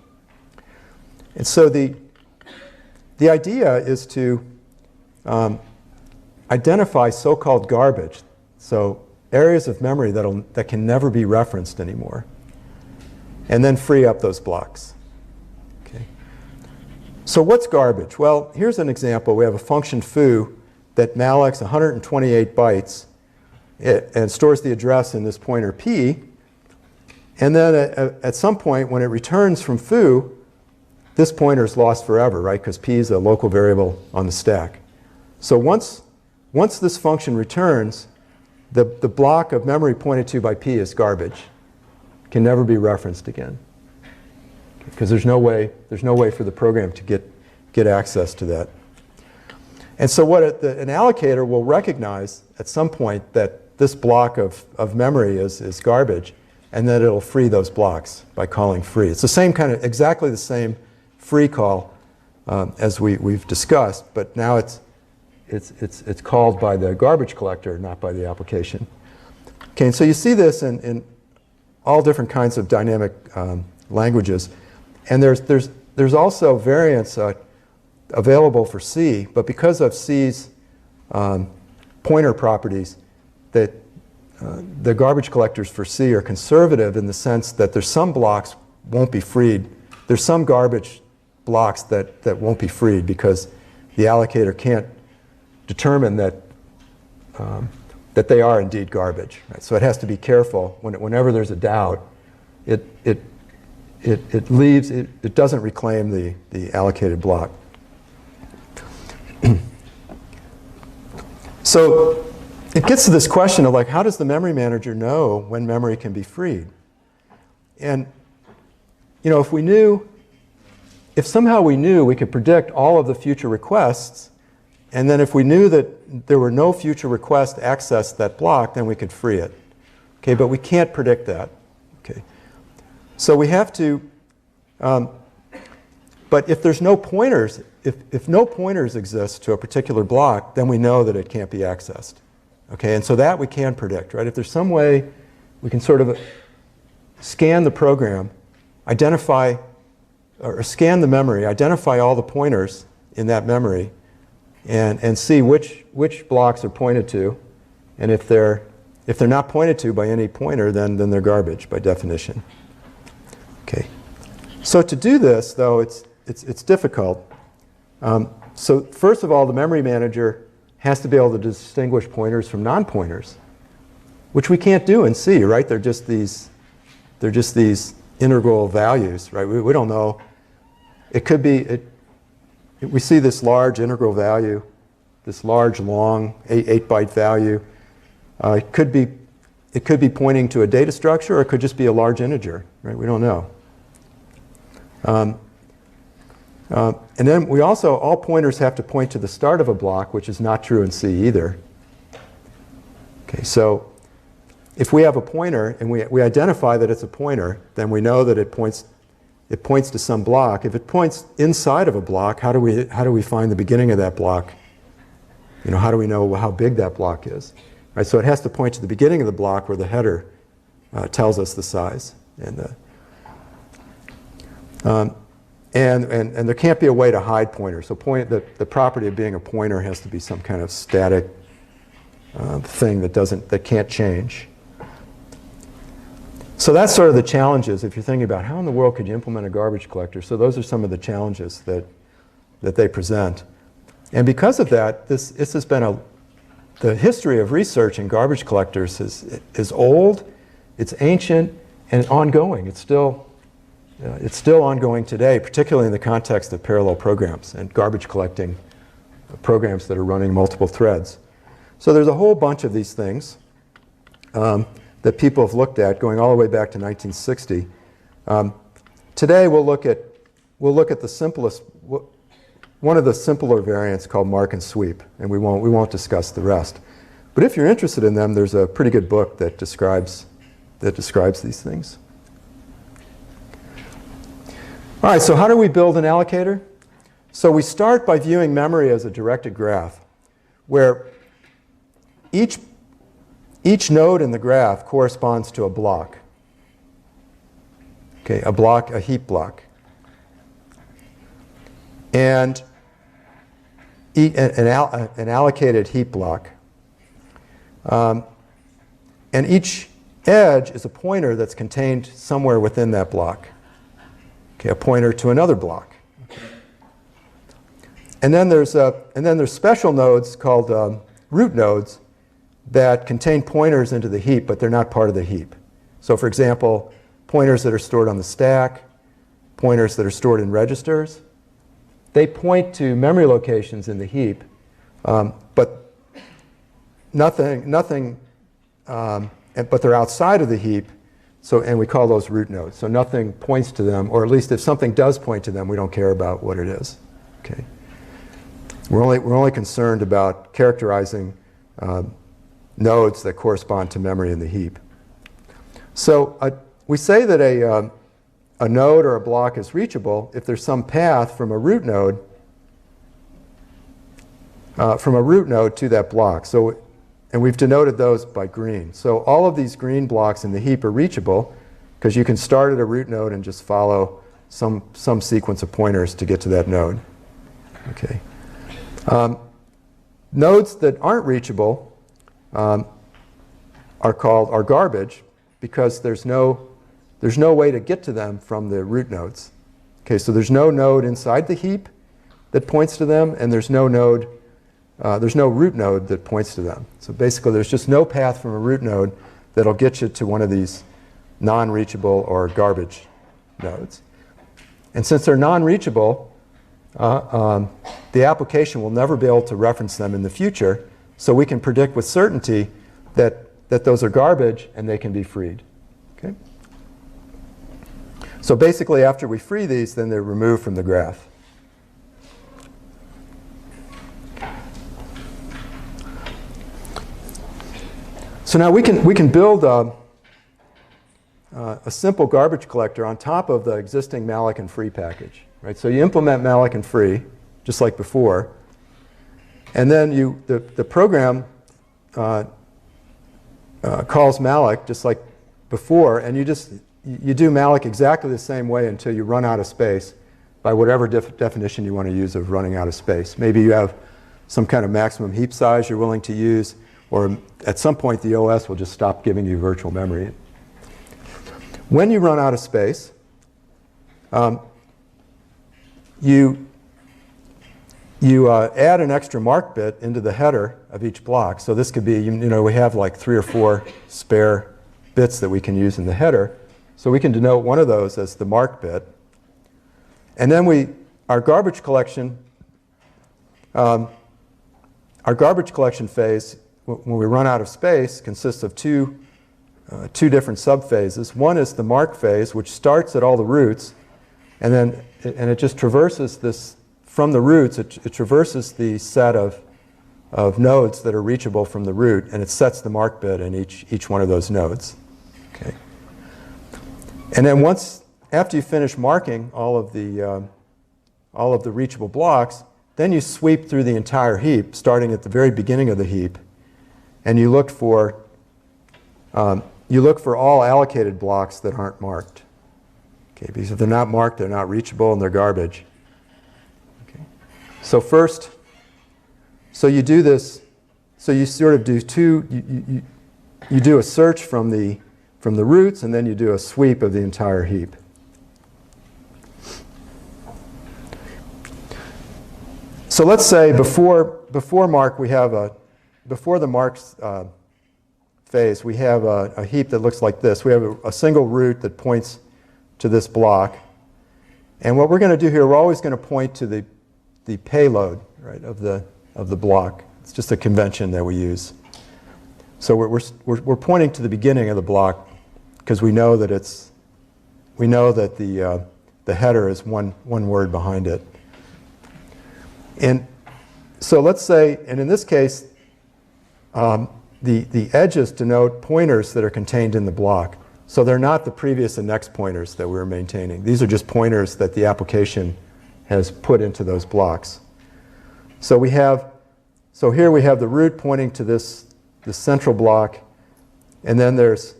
And so the idea is to identify so-called garbage, so areas of memory that can never be referenced anymore, and then free up those blocks. Okay. So what's garbage? Well, here's an example. We have a function foo that mallocs 128 bytes and stores the address in this pointer p. And then at some point, when it returns from foo, this pointer is lost forever, right? Because p is a local variable on the stack. So once this function returns, the block of memory pointed to by p is garbage. Can never be referenced again, because there's no way for the program to get access to that. And so what an allocator will recognize at some point that this block of memory is garbage, and then it'll free those blocks by calling free. It's the same exactly the same free call as we've discussed, but now it's called by the garbage collector, not by the application. Okay, and so you see this in all different kinds of dynamic languages, and there's also variants available for C, but because of C's pointer properties, that the garbage collectors for C are conservative in the sense that there's some blocks won't be freed. There's some garbage blocks that won't be freed because the allocator can't determine that they are indeed garbage. Right? So it has to be careful whenever there's a doubt. It doesn't reclaim the allocated block. So it gets to this question of how does the memory manager know when memory can be freed? And if somehow we knew we could predict all of the future requests, and then if we knew that there were no future requests to access that block, then we could free it. Okay, but we can't predict that. Okay, so we have to. But if there's no pointers, if no pointers exist to a particular block, then we know that it can't be accessed. Okay, and so that we can predict, right? If there's some way we can sort of scan the program, identify, or scan the memory, identify all the pointers in that memory, and see which blocks are pointed to, and if they're not pointed to by any pointer, then they're garbage by definition. Okay, so to do this, though, it's difficult. So first of all, the memory manager has to be able to distinguish pointers from non-pointers, which we can't do in C, right? They're just these integral values, right? We don't know. It could be. We see this large integral value, this large long 8-byte value. It could be pointing to a data structure, or it could just be a large integer, right? We don't know. And then we also, all pointers have to point to the start of a block, which is not true in C either. Okay, so if we have a pointer and we identify that it's a pointer, then we know that it points to some block. If it points inside of a block, how do we find the beginning of that block? How do we know how big that block is? Right, so it has to point to the beginning of the block where the header tells us the size. And there can't be a way to hide pointers. So the property of being a pointer has to be some kind of static thing that can't change. So that's sort of the challenges if you're thinking about how in the world could you implement a garbage collector. So those are some of the challenges that they present. And because of that, this has been the history of research in garbage collectors is old, it's ancient, and ongoing. It's still ongoing today, particularly in the context of parallel programs and garbage collecting programs that are running multiple threads. So there's a whole bunch of these things that people have looked at going all the way back to 1960. Today we'll look at the simplest, one of the simpler variants called mark and sweep, and we won't discuss the rest. But if you're interested in them, there's a pretty good book that describes these things. All right, so how do we build an allocator? So we start by viewing memory as a directed graph, where each node in the graph corresponds to a block. Okay, a heap block. And an allocated heap block. And each edge is a pointer that's contained somewhere within that block. Okay, a pointer to another block. And then there's special nodes called root nodes that contain pointers into the heap, but they're not part of the heap. So for example, pointers that are stored on the stack, pointers that are stored in registers, they point to memory locations in the heap, but but they're outside of the heap, and we call those root nodes. So nothing points to them, or at least if something does point to them, we don't care about what it is. Okay. We're only concerned about characterizing nodes that correspond to memory in the heap. So we say that a node or a block is reachable if there's some path from a root node to that block. And we've denoted those by green. So all of these green blocks in the heap are reachable because you can start at a root node and just follow some sequence of pointers to get to that node. Okay. Nodes that aren't reachable are garbage because there's no way to get to them from the root nodes. Okay, so there's no node inside the heap that points to them, and there's no root node that points to them. So basically, there's just no path from a root node that'll get you to one of these non-reachable or garbage nodes. And since they're non-reachable, the application will never be able to reference them in the future, so we can predict with certainty that those are garbage and they can be freed. Okay? So basically, after we free these, then they're removed from the graph. So now we can build a simple garbage collector on top of the existing malloc and free package. Right? So you implement malloc and free, just like before, and then the program calls malloc just like before, and you do malloc exactly the same way until you run out of space by whatever definition you want to use of running out of space. Maybe you have some kind of maximum heap size you're willing to use, or at some point the OS will just stop giving you virtual memory. When you run out of space, you add an extra mark bit into the header of each block. So this could be, we have like 3 or 4 spare bits that we can use in the header. So we can denote one of those as the mark bit. And then our garbage collection phase, when we run out of space, consists of two different subphases. One is the mark phase, which starts at all the roots, and it just traverses this. From the roots, it traverses the set of nodes that are reachable from the root, and it sets the mark bit in each one of those nodes. Okay. And then after you finish marking all of the reachable blocks, then you sweep through the entire heap, starting at the very beginning of the heap, and you look for all allocated blocks that aren't marked. Okay, because if they're not marked, they're not reachable and they're garbage. Okay. So first, so you do this. So you sort of do you do a search from the roots, and then you do a sweep of the entire heap. So let's say before mark we have before the marks phase we have a heap that looks like this. We have a single root that points to this block, and what we're going to do here, we're always going to point to the payload, right, of the block. It's just a convention that we use. So we're pointing to the beginning of the block because we know that the header is one word behind it. And so let's say, and in this case, the edges denote pointers that are contained in the block. So they're not the previous and next pointers that we're maintaining. These are just pointers that the application has put into those blocks. So here we have the root pointing to this central block, and then there's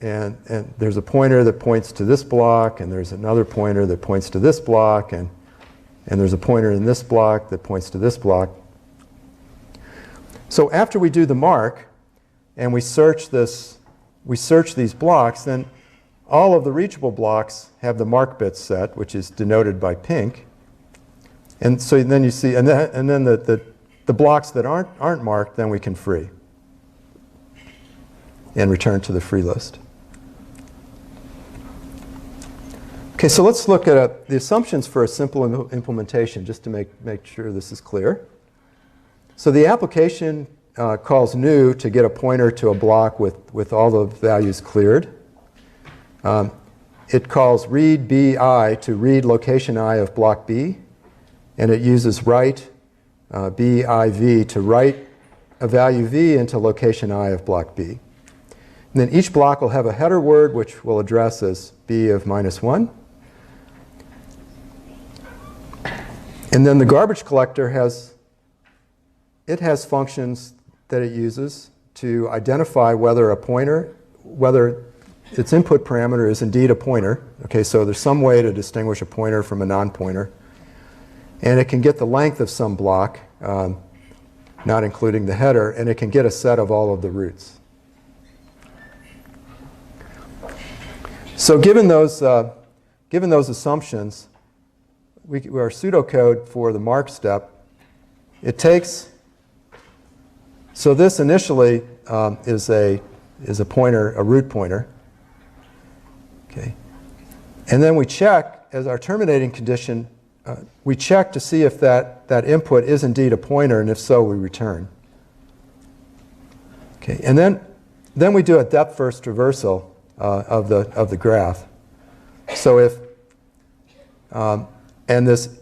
a pointer that points to this block, and there's another pointer that points to this block, and there's a pointer in this block that points to this block. So after we do the mark and we search these blocks, then all of the reachable blocks have the mark bit set, which is denoted by pink. And so then you see, and then the blocks that aren't marked, then we can free and return to the free list. Okay, so let's look at the assumptions for a simple implementation, just to make sure this is clear. So the application calls new to get a pointer to a block with all the values cleared. It calls read bi to read location I of block B, and it uses write biv to write a value v into location I of block B. And then each block will have a header word which we'll address as b of -1. And then the garbage collector has functions that it uses to identify whether its input parameter is indeed a pointer. Okay, so there's some way to distinguish a pointer from a non-pointer. And it can get the length of some block, not including the header, and it can get a set of all of the roots. So given those assumptions, our pseudocode for the mark step, it takes, so this initially is a pointer, a root pointer. Okay. And then we check, as our terminating condition, we check to see if that input is indeed a pointer, and if so, we return. Okay. And then we do a depth first traversal of the graph. So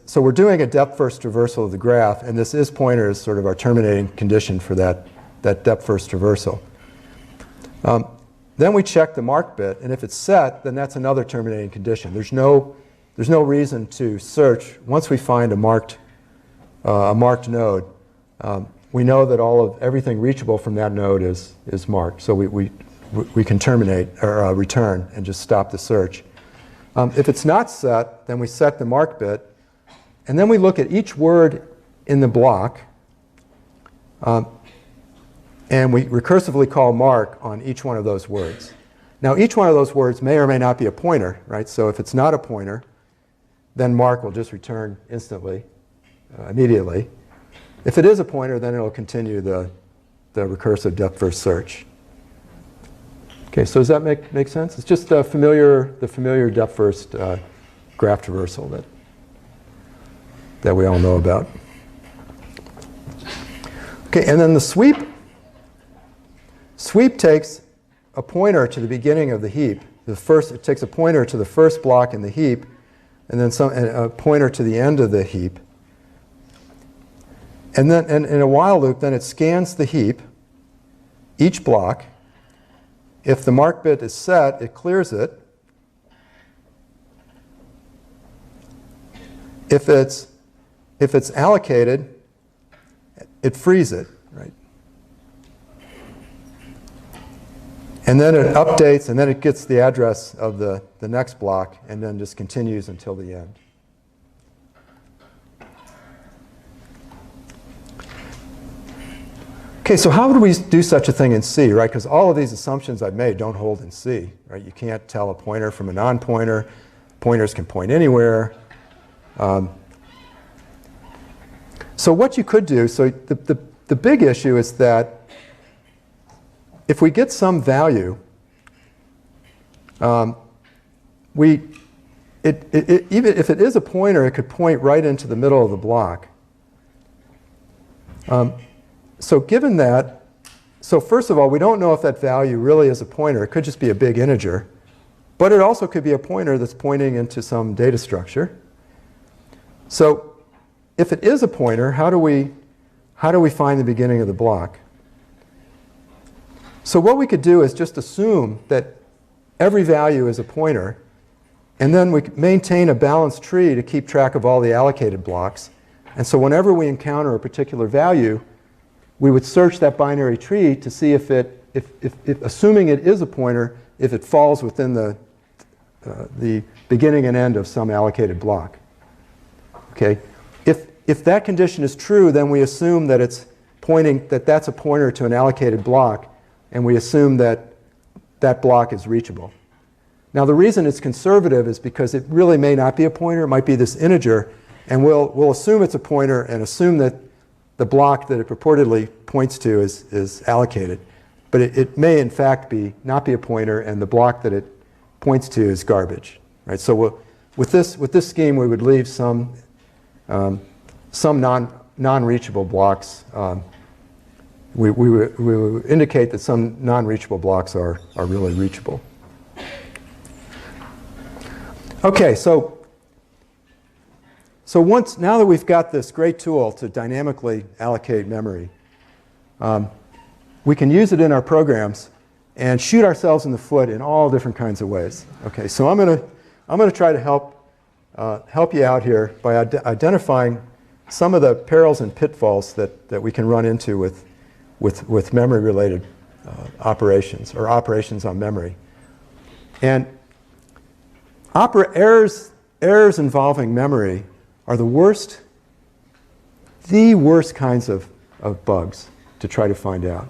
so we're doing a depth first traversal of the graph, and this is pointer is sort of our terminating condition for that depth first traversal. Then we check the mark bit, and if it's set, then that's another terminating condition. There's no reason to search. Once we find a marked node, we know that everything reachable from that node is marked. So we can terminate or return and just stop the search. If it's not set, then we set the mark bit, and then we look at each word in the block, and we recursively call mark on each one of those words. Now, each one of those words may or may not be a pointer, right? So if it's not a pointer, then mark will just return instantly, immediately. If it is a pointer, then it'll continue the recursive depth first search. Okay, so does that make sense? It's just the familiar depth first graph traversal that we all know about. Okay, and then the sweep. Sweep takes a pointer to the beginning of the heap. It takes a pointer to the first block in the heap, and then a pointer to the end of the heap. And then in a while loop, then it scans the heap, each block. If the mark bit is set, it clears it. if it's allocated, it frees it, right? And then it updates, and then it gets the address of the next block, and then just continues until the end. Okay, so how would we do such a thing in C, right? Because all of these assumptions I've made don't hold in C, right? You can't tell a pointer from a non-pointer. Pointers can point anywhere. So what you could do, so the big issue is that if we get some value, even if it is a pointer, it could point right into the middle of the block. So given that, so first of all, we don't know if that value really is a pointer. It could just be a big integer. But it also could be a pointer that's pointing into some data structure. So if it is a pointer, how do we find the beginning of the block? So what we could do is just assume that every value is a pointer, and then we maintain a balanced tree to keep track of all the allocated blocks. And so whenever we encounter a particular value, we would search that binary tree to see if assuming it is a pointer, if it falls within the beginning and end of some allocated block. Okay? If that condition is true, then we assume that it's pointing, that's a pointer to an allocated block, and we assume that that block is reachable. Now the reason it's conservative is because it really may not be a pointer, it might be this integer, and we'll assume it's a pointer and assume that the block that it purportedly points to is allocated. But it may in fact not be a pointer, and the block that it points to is garbage. Right? So with this scheme, we would leave some non-reachable blocks. We would indicate that some non-reachable blocks are really reachable. Okay, so now that we've got this great tool to dynamically allocate memory, we can use it in our programs and shoot ourselves in the foot in all different kinds of ways. Okay, so I'm gonna try to help you out here by identifying some of the perils and pitfalls that we can run into with memory-related operations or operations on memory. And errors involving memory are the worst kinds of bugs to try to find out.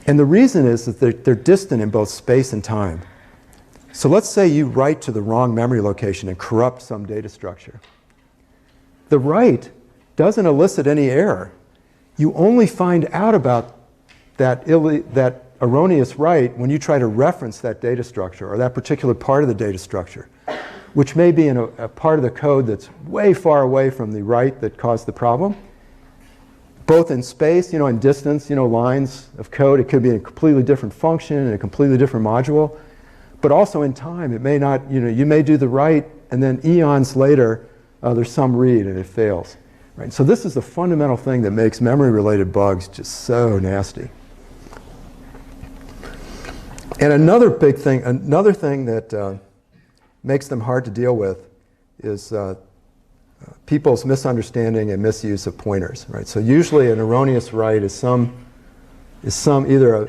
And the reason is that they're distant in both space and time. So let's say you write to the wrong memory location and corrupt some data structure. The write doesn't elicit any error. You only find out about that erroneous write when you try to reference that data structure or that particular part of the data structure, which may be in a part of the code that's way far away from the write that caused the problem. Both in space, in distance, lines of code, it could be a completely different function and a completely different module. But also in time, it may not, you may do the write and then eons later, there's some read and it fails. Right? So this is the fundamental thing that makes memory-related bugs just so nasty. And another thing that makes them hard to deal with is people's misunderstanding and misuse of pointers. Right? So usually an erroneous write is either a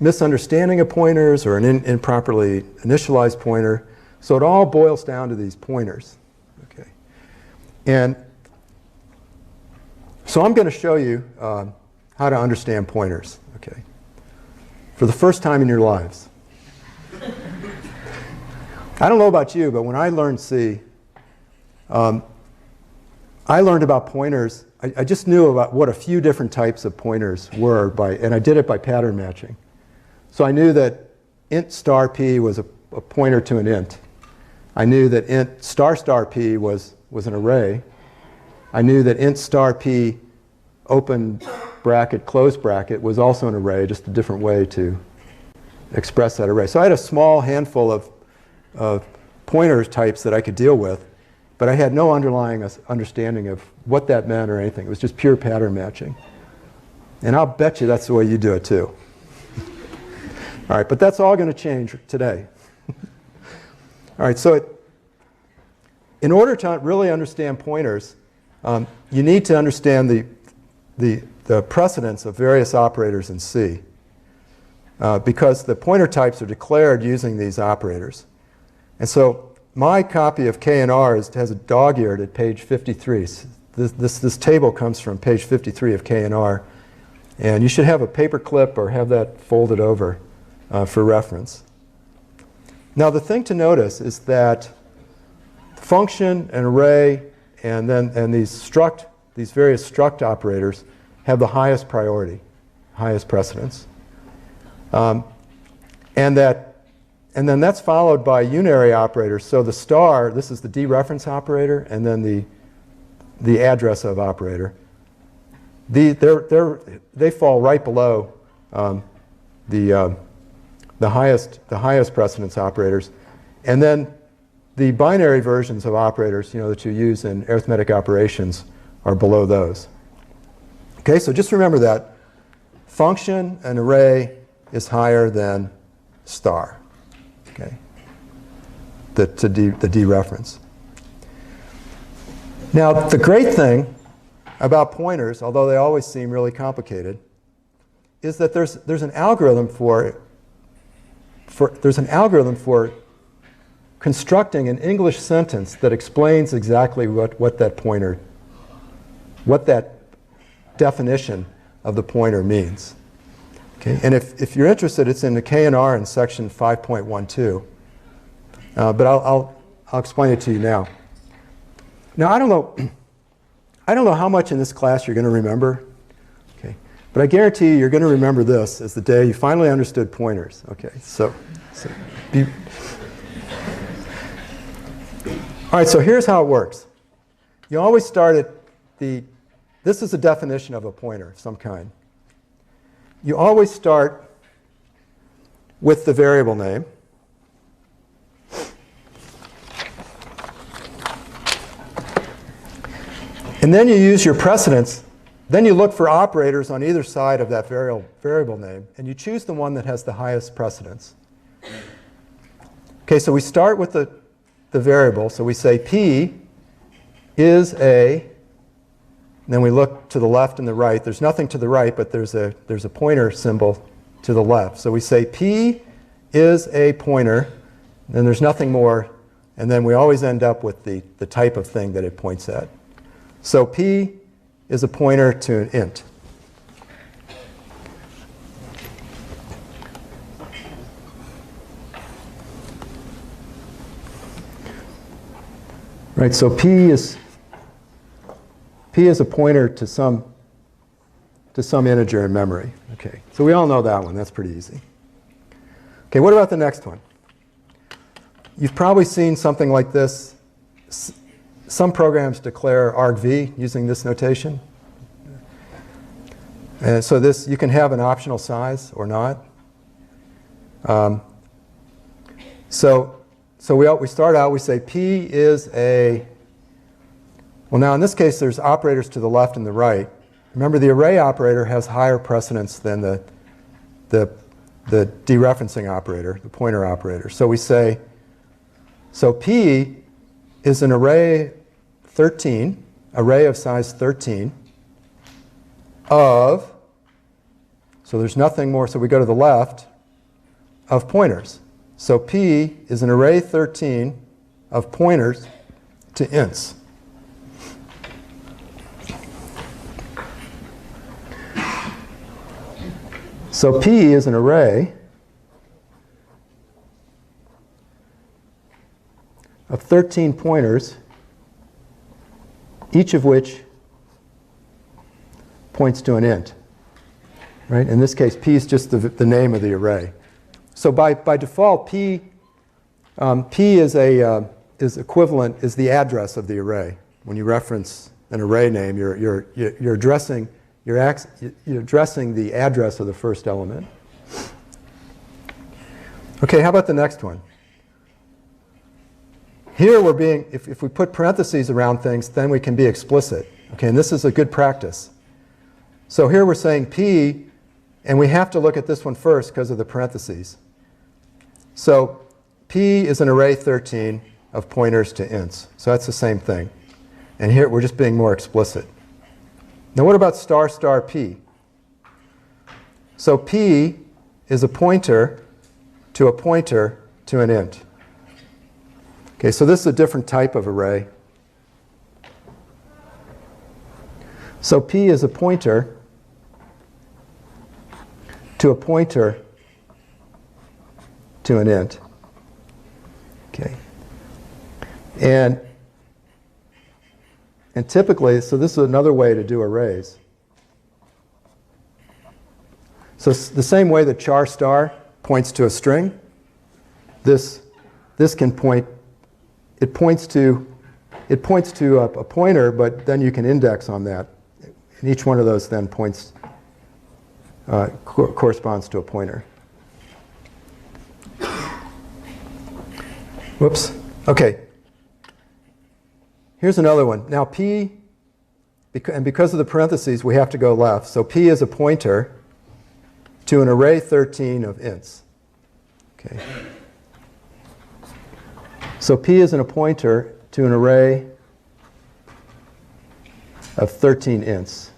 misunderstanding of pointers or an improperly initialized pointer. So it all boils down to these pointers. Okay. And so I'm going to show you how to understand pointers. Okay. For the first time in your lives. I don't know about you, but when I learned C, I learned about pointers. I just knew about what a few different types of pointers were, and I did it by pattern matching. So I knew that int star p was a pointer to an int. I knew that int star star p was an array. I knew that int star p open bracket, close bracket was also an array, just a different way to express that array. So I had a small handful of pointer types that I could deal with, but I had no underlying understanding of what that meant or anything. It was just pure pattern matching. And I'll bet you that's the way you do it too. All right, but that's all going to change today. All right, so in order to really understand pointers, you need to understand the precedence of various operators in C, because the pointer types are declared using these operators. And so my copy of K&R has a dog-eared at page 53. This table comes from page 53 of K&R, and you should have a paper clip or have that folded over for reference. Now the thing to notice is that function and array and these various struct operators have the highest priority, highest precedence. And then that's followed by unary operators. So the star, this is the dereference operator, and then the address of operator. They fall right below the highest precedence operators. And then the binary versions of operators, that you use in arithmetic operations are below those. Okay, so just remember that function and array is higher than star. Okay, the dereference. Now, the great thing about pointers, although they always seem really complicated, is that there's an algorithm for constructing an English sentence that explains exactly what that definition of the pointer means. Okay, and if you're interested, it's in the K&R in section 5.12. But I'll explain it to you now. Now I don't know how much in this class you're going to remember. Okay, but I guarantee you're going to remember this as the day you finally understood pointers. Okay, so all right, so here's how it works. You always start at this is a definition of a pointer of some kind. You always start with the variable name. And then you use your precedence. Then you look for operators on either side of that variable name, and you choose the one that has the highest precedence. Okay, so we start with the variable. So we say P is a, and then we look to the left and the right. There's nothing to the right, but there's a pointer symbol to the left. So we say P is a pointer, and there's nothing more, and then we always end up with the type of thing that it points at. So P is a pointer to an int. Right, so P is a pointer to some integer in memory. Okay, so we all know that one. That's pretty easy. Okay, what about the next one? You've probably seen something like this. Some programs declare argv using this notation. And so you can have an optional size or not. So we start out, we say P is a, well now in this case there's operators to the left and the right. Remember the array operator has higher precedence than the dereferencing operator, the pointer operator. So we say, so P is an array 13, array of size 13 of, so there's nothing more, so we go to the left, of pointers. So P is an array 13 of pointers to ints. So P is an array of 13 pointers, each of which points to an int. Right? In this case, P is just the name of the array. So by default, P is equivalent, is the address of the array. When you reference an array name, you're addressing the address of the first element. Okay, how about the next one? Here we're being, if we put parentheses around things, then we can be explicit. Okay, and this is a good practice. So here we're saying P, and we have to look at this one first because of the parentheses. So P is an array 13 of pointers to ints. So that's the same thing. And here we're just being more explicit. Now what about star star p? So p is a pointer to an int. Okay, so this is a different type of array. So p is a pointer to an int. Okay. And typically, so this is another way to do arrays. So the same way that char star points to a string, this can point, it points to a pointer, but then you can index on that. And each one of those then points, corresponds to a pointer. Whoops. Okay. Here's another one. Now p, and because of the parentheses, we have to go left. So p is a pointer to an array 13 of ints. Okay. So p is a pointer to an array of 13 ints.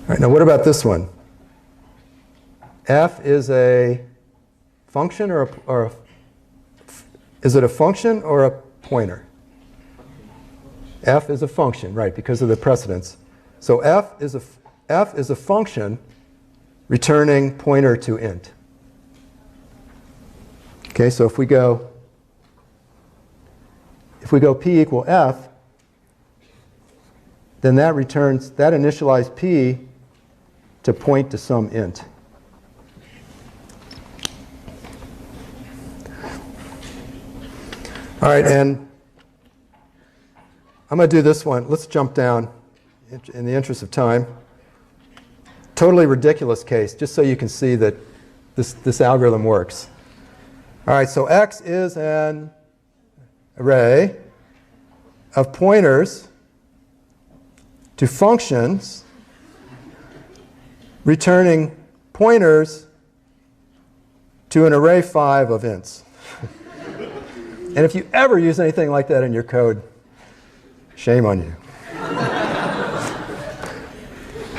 All right, now what about this one? F is a function is it a function or a pointer? F is a function, right, because of the precedence. So F is a function returning pointer to int. Okay, so if we go p equal F, then that returns, that initialized p to point to some int. All right, and I'm going to do this one. Let's jump down in the interest of time. Totally ridiculous case, just so you can see that this algorithm works. All right, so X is an array of pointers to functions returning pointers to an array 5 of ints. And if you ever use anything like that in your code, shame on you.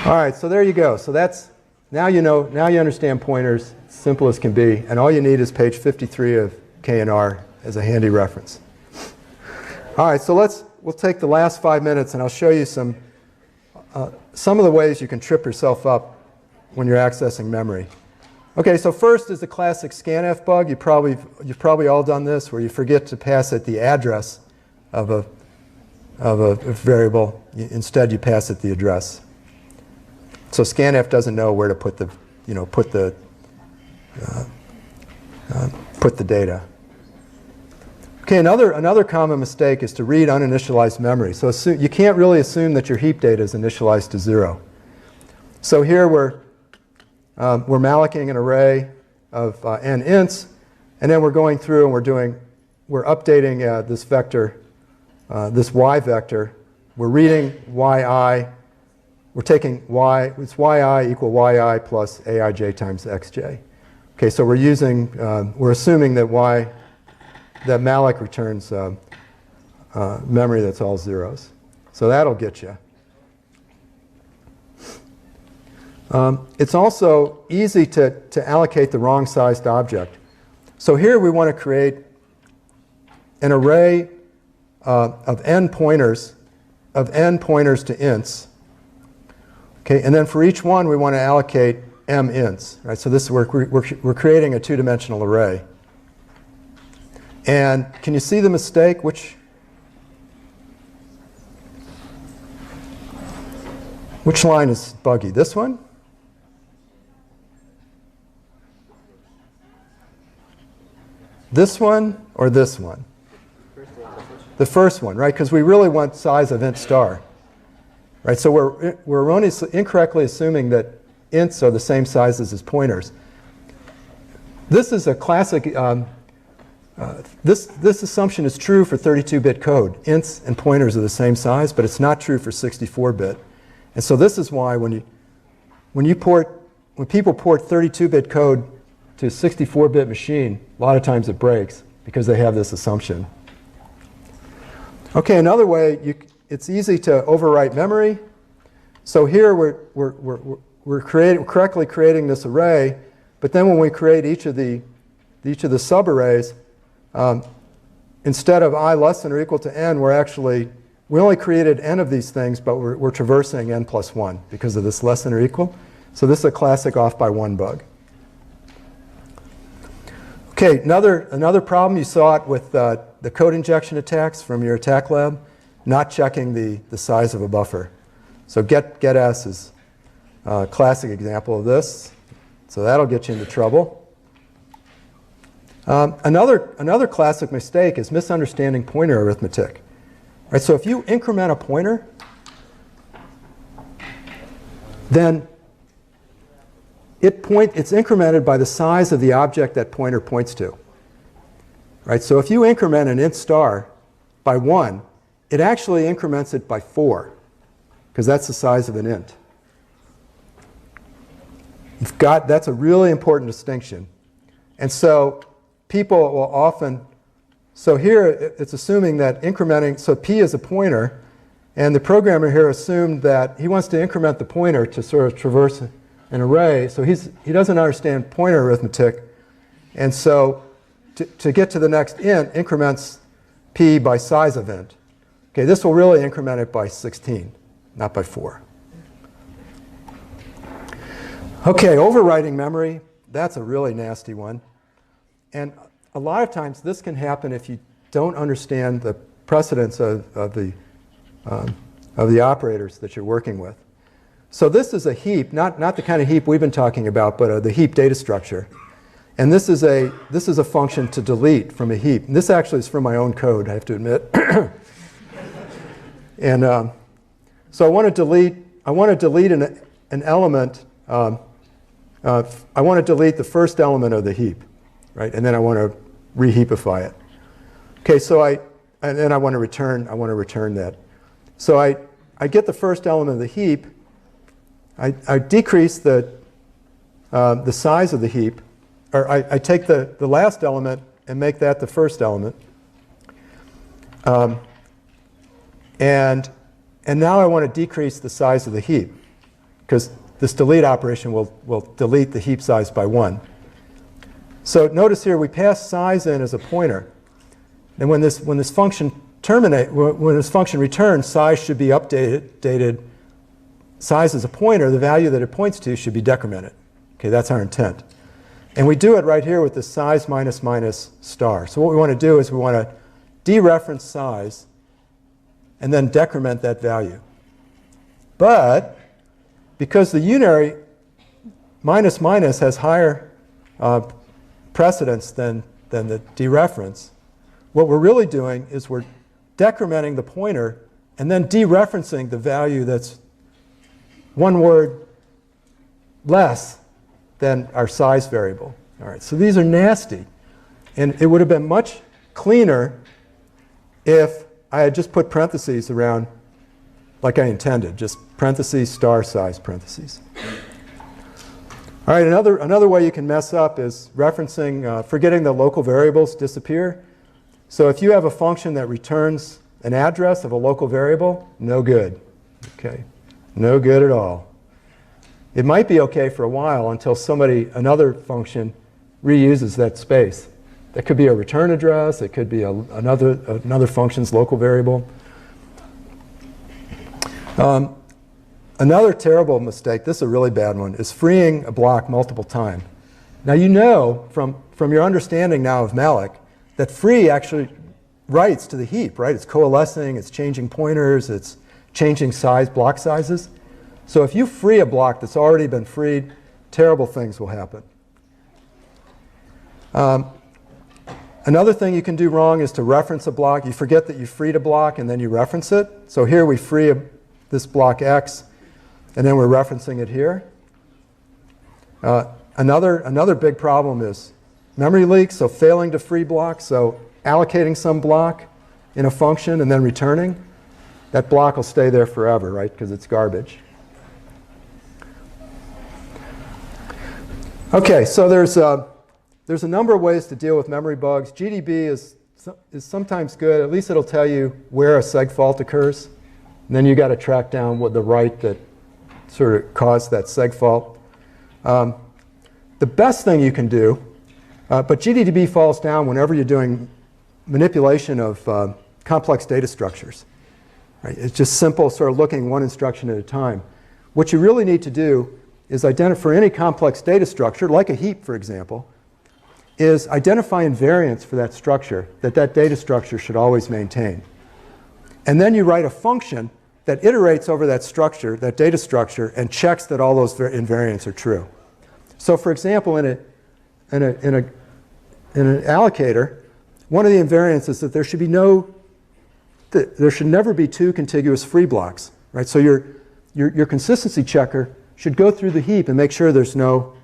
All right, so there you go. So that's, now you know, now you understand pointers, simple as can be, and all you need is page 53 of K&R as a handy reference. All right, so we'll take the last 5 minutes and I'll show you some of the ways you can trip yourself up when you're accessing memory. Okay, so first is the classic scanf bug. You've probably all done this, where you forget to pass it the address of a variable. Instead, you pass it the address. So scanf doesn't know where to put the data. Okay, another common mistake is to read uninitialized memory. So you can't really assume that your heap data is initialized to 0. So here we're mallocing an array of n ints, and then we're going through and we're updating this vector, this y vector. We're reading yi. We're taking y. It's yi equal yi plus aij times xj. Okay, so we're assuming that that malloc returns memory that's all zeros. So that'll get you. It's also easy to allocate the wrong sized object. So here we want to create an array of n pointers to ints. Okay, and then for each one we want to allocate m ints. Right? So this we're creating a two-dimensional array. And can you see the mistake? Which line is buggy? This one? This one or this one? The first one, right? Because we really want size of int star. Right? So we're incorrectly assuming that ints are the same sizes as pointers. This is a classic, this assumption is true for 32-bit code. Ints and pointers are the same size, but it's not true for 64-bit. And so this is why when you port when people port 32-bit code to a 64-bit machine, a lot of times it breaks because they have this assumption. Okay, another way, it's easy to overwrite memory. So here we're correctly creating this array, but then when we create each of the subarrays, instead of I less than or equal to n, we only created n of these things, but we're traversing n plus 1 because of this less than or equal. So this is a classic off by 1 bug. Okay, another problem, you saw it with the code injection attacks from your attack lab, not checking the size of a buffer. So getS is a classic example of this. So that'll get you into trouble. Another classic mistake is misunderstanding pointer arithmetic. Right, so if you increment a pointer, then it's incremented by the size of the object that pointer points to. Right, so if you increment an int star by 1, it actually increments it by 4, because that's the size of an int. That's a really important distinction. And so people will often, so here it's assuming that incrementing, so p is a pointer, and the programmer here assumed that he wants to increment the pointer to sort of traverse an array, so he doesn't understand pointer arithmetic, and so to get to the next int increments p by size of int. Okay, this will really increment it by 16, not by 4. Okay, overwriting memory, that's a really nasty one. And a lot of times this can happen if you don't understand the precedence of the operators that you're working with. So this is a heap, not the kind of heap we've been talking about, but the heap data structure. And this is a function to delete from a heap. And this actually is from my own code, I have to admit. And so I want to delete an element. I want to delete the first element of the heap, right? And then I want to reheapify it. Okay, so and then I want to return that. So I get the first element of the heap. I decrease the size of the heap, or I take the last element and make that the first element. And now I want to decrease the size of the heap, because this delete operation will delete the heap size by 1. So notice here we pass size in as a pointer. And when this function returns, size should be updated. Size as a pointer, the value that it points to should be decremented. Okay, that's our intent. And we do it right here with the size minus minus star. So what we want to do is we want to dereference size and then decrement that value. But because the unary minus minus has higher precedence than the dereference, what we're really doing is we're decrementing the pointer and then dereferencing the value that's 1 word less than our size variable. All right, so these are nasty. And it would have been much cleaner if I had just put parentheses around like I intended, just parentheses, star, size, parentheses. All right, another way you can mess up is referencing, forgetting the local variables disappear. So if you have a function that returns an address of a local variable, no good. Okay, no good at all. It might be okay for a while until another function reuses that space. That could be a return address. It could be another function's local variable. Another terrible mistake, this is a really bad one, is freeing a block multiple times. Now you know from your understanding now of malloc that free actually writes to the heap, right? It's coalescing, it's changing pointers, it's changing block sizes. So if you free a block that's already been freed, terrible things will happen. Another thing you can do wrong is to reference a block. You forget that you freed a block and then you reference it. So here we free this block X, and then we're referencing it here. Another big problem is memory leaks, so failing to free blocks, so allocating some block in a function and then returning. That block will stay there forever, right, because it's garbage. Okay, so there's a number of ways to deal with memory bugs. GDB is sometimes good. At least it'll tell you where a seg fault occurs. And then you got to track down what the write that sort of caused that seg fault. The best thing you can do, but GDB falls down whenever you're doing manipulation of complex data structures. Right? It's just simple sort of looking one instruction at a time. What you really need to do is identify for any complex data structure, like a heap, for example, is identify invariants for that structure that that data structure should always maintain. And then you write a function that iterates over that structure, that data structure, and checks that all those invariants are true. So for example, in an allocator, one of the invariants is that there should be there should never be two contiguous free blocks. Right? So your consistency checker should go through the heap and make sure there's no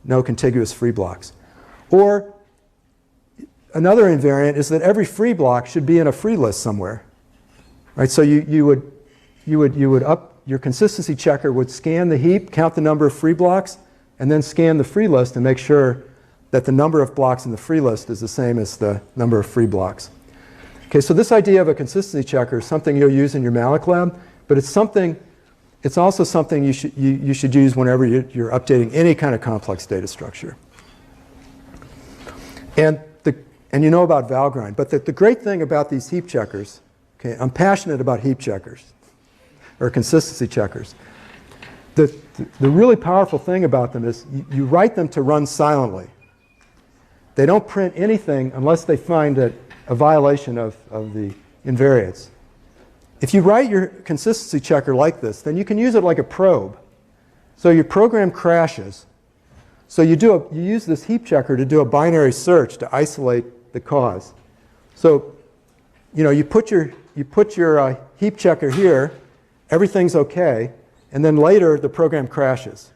contiguous free blocks. Or another invariant is that every free block should be in a free list somewhere. Right? So your consistency checker would scan the heap, count the number of free blocks, and then scan the free list and make sure that the number of blocks in the free list is the same as the number of free blocks. Okay, so this idea of a consistency checker is something you'll use in your malloc lab, but it's also something you should use whenever you're updating any kind of complex data structure. And you know about Valgrind, but the great thing about these heap checkers, okay, I'm passionate about heap checkers, or consistency checkers. The really powerful thing about them is you write them to run silently. They don't print anything unless they find a violation of the invariants. If you write your consistency checker like this, then you can use it like a probe. So your program crashes. So you use this heap checker to do a binary search to isolate the cause. So you put your heap checker here, everything's okay, and then later the program crashes.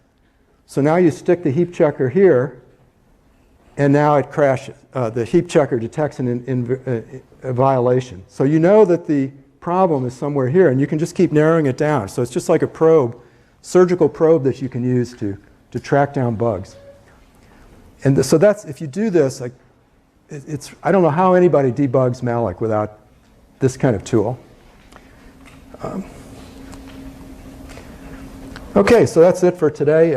So now you stick the heap checker here, and now it crashes. The heap checker detects a violation. So you know that the problem is somewhere here, and you can just keep narrowing it down. So it's just like a probe, surgical probe that you can use to track down bugs. And so that's, if you do this, I don't know how anybody debugs malloc without this kind of tool. Okay, so that's it for today.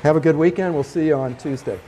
Have a good weekend. We'll see you on Tuesday.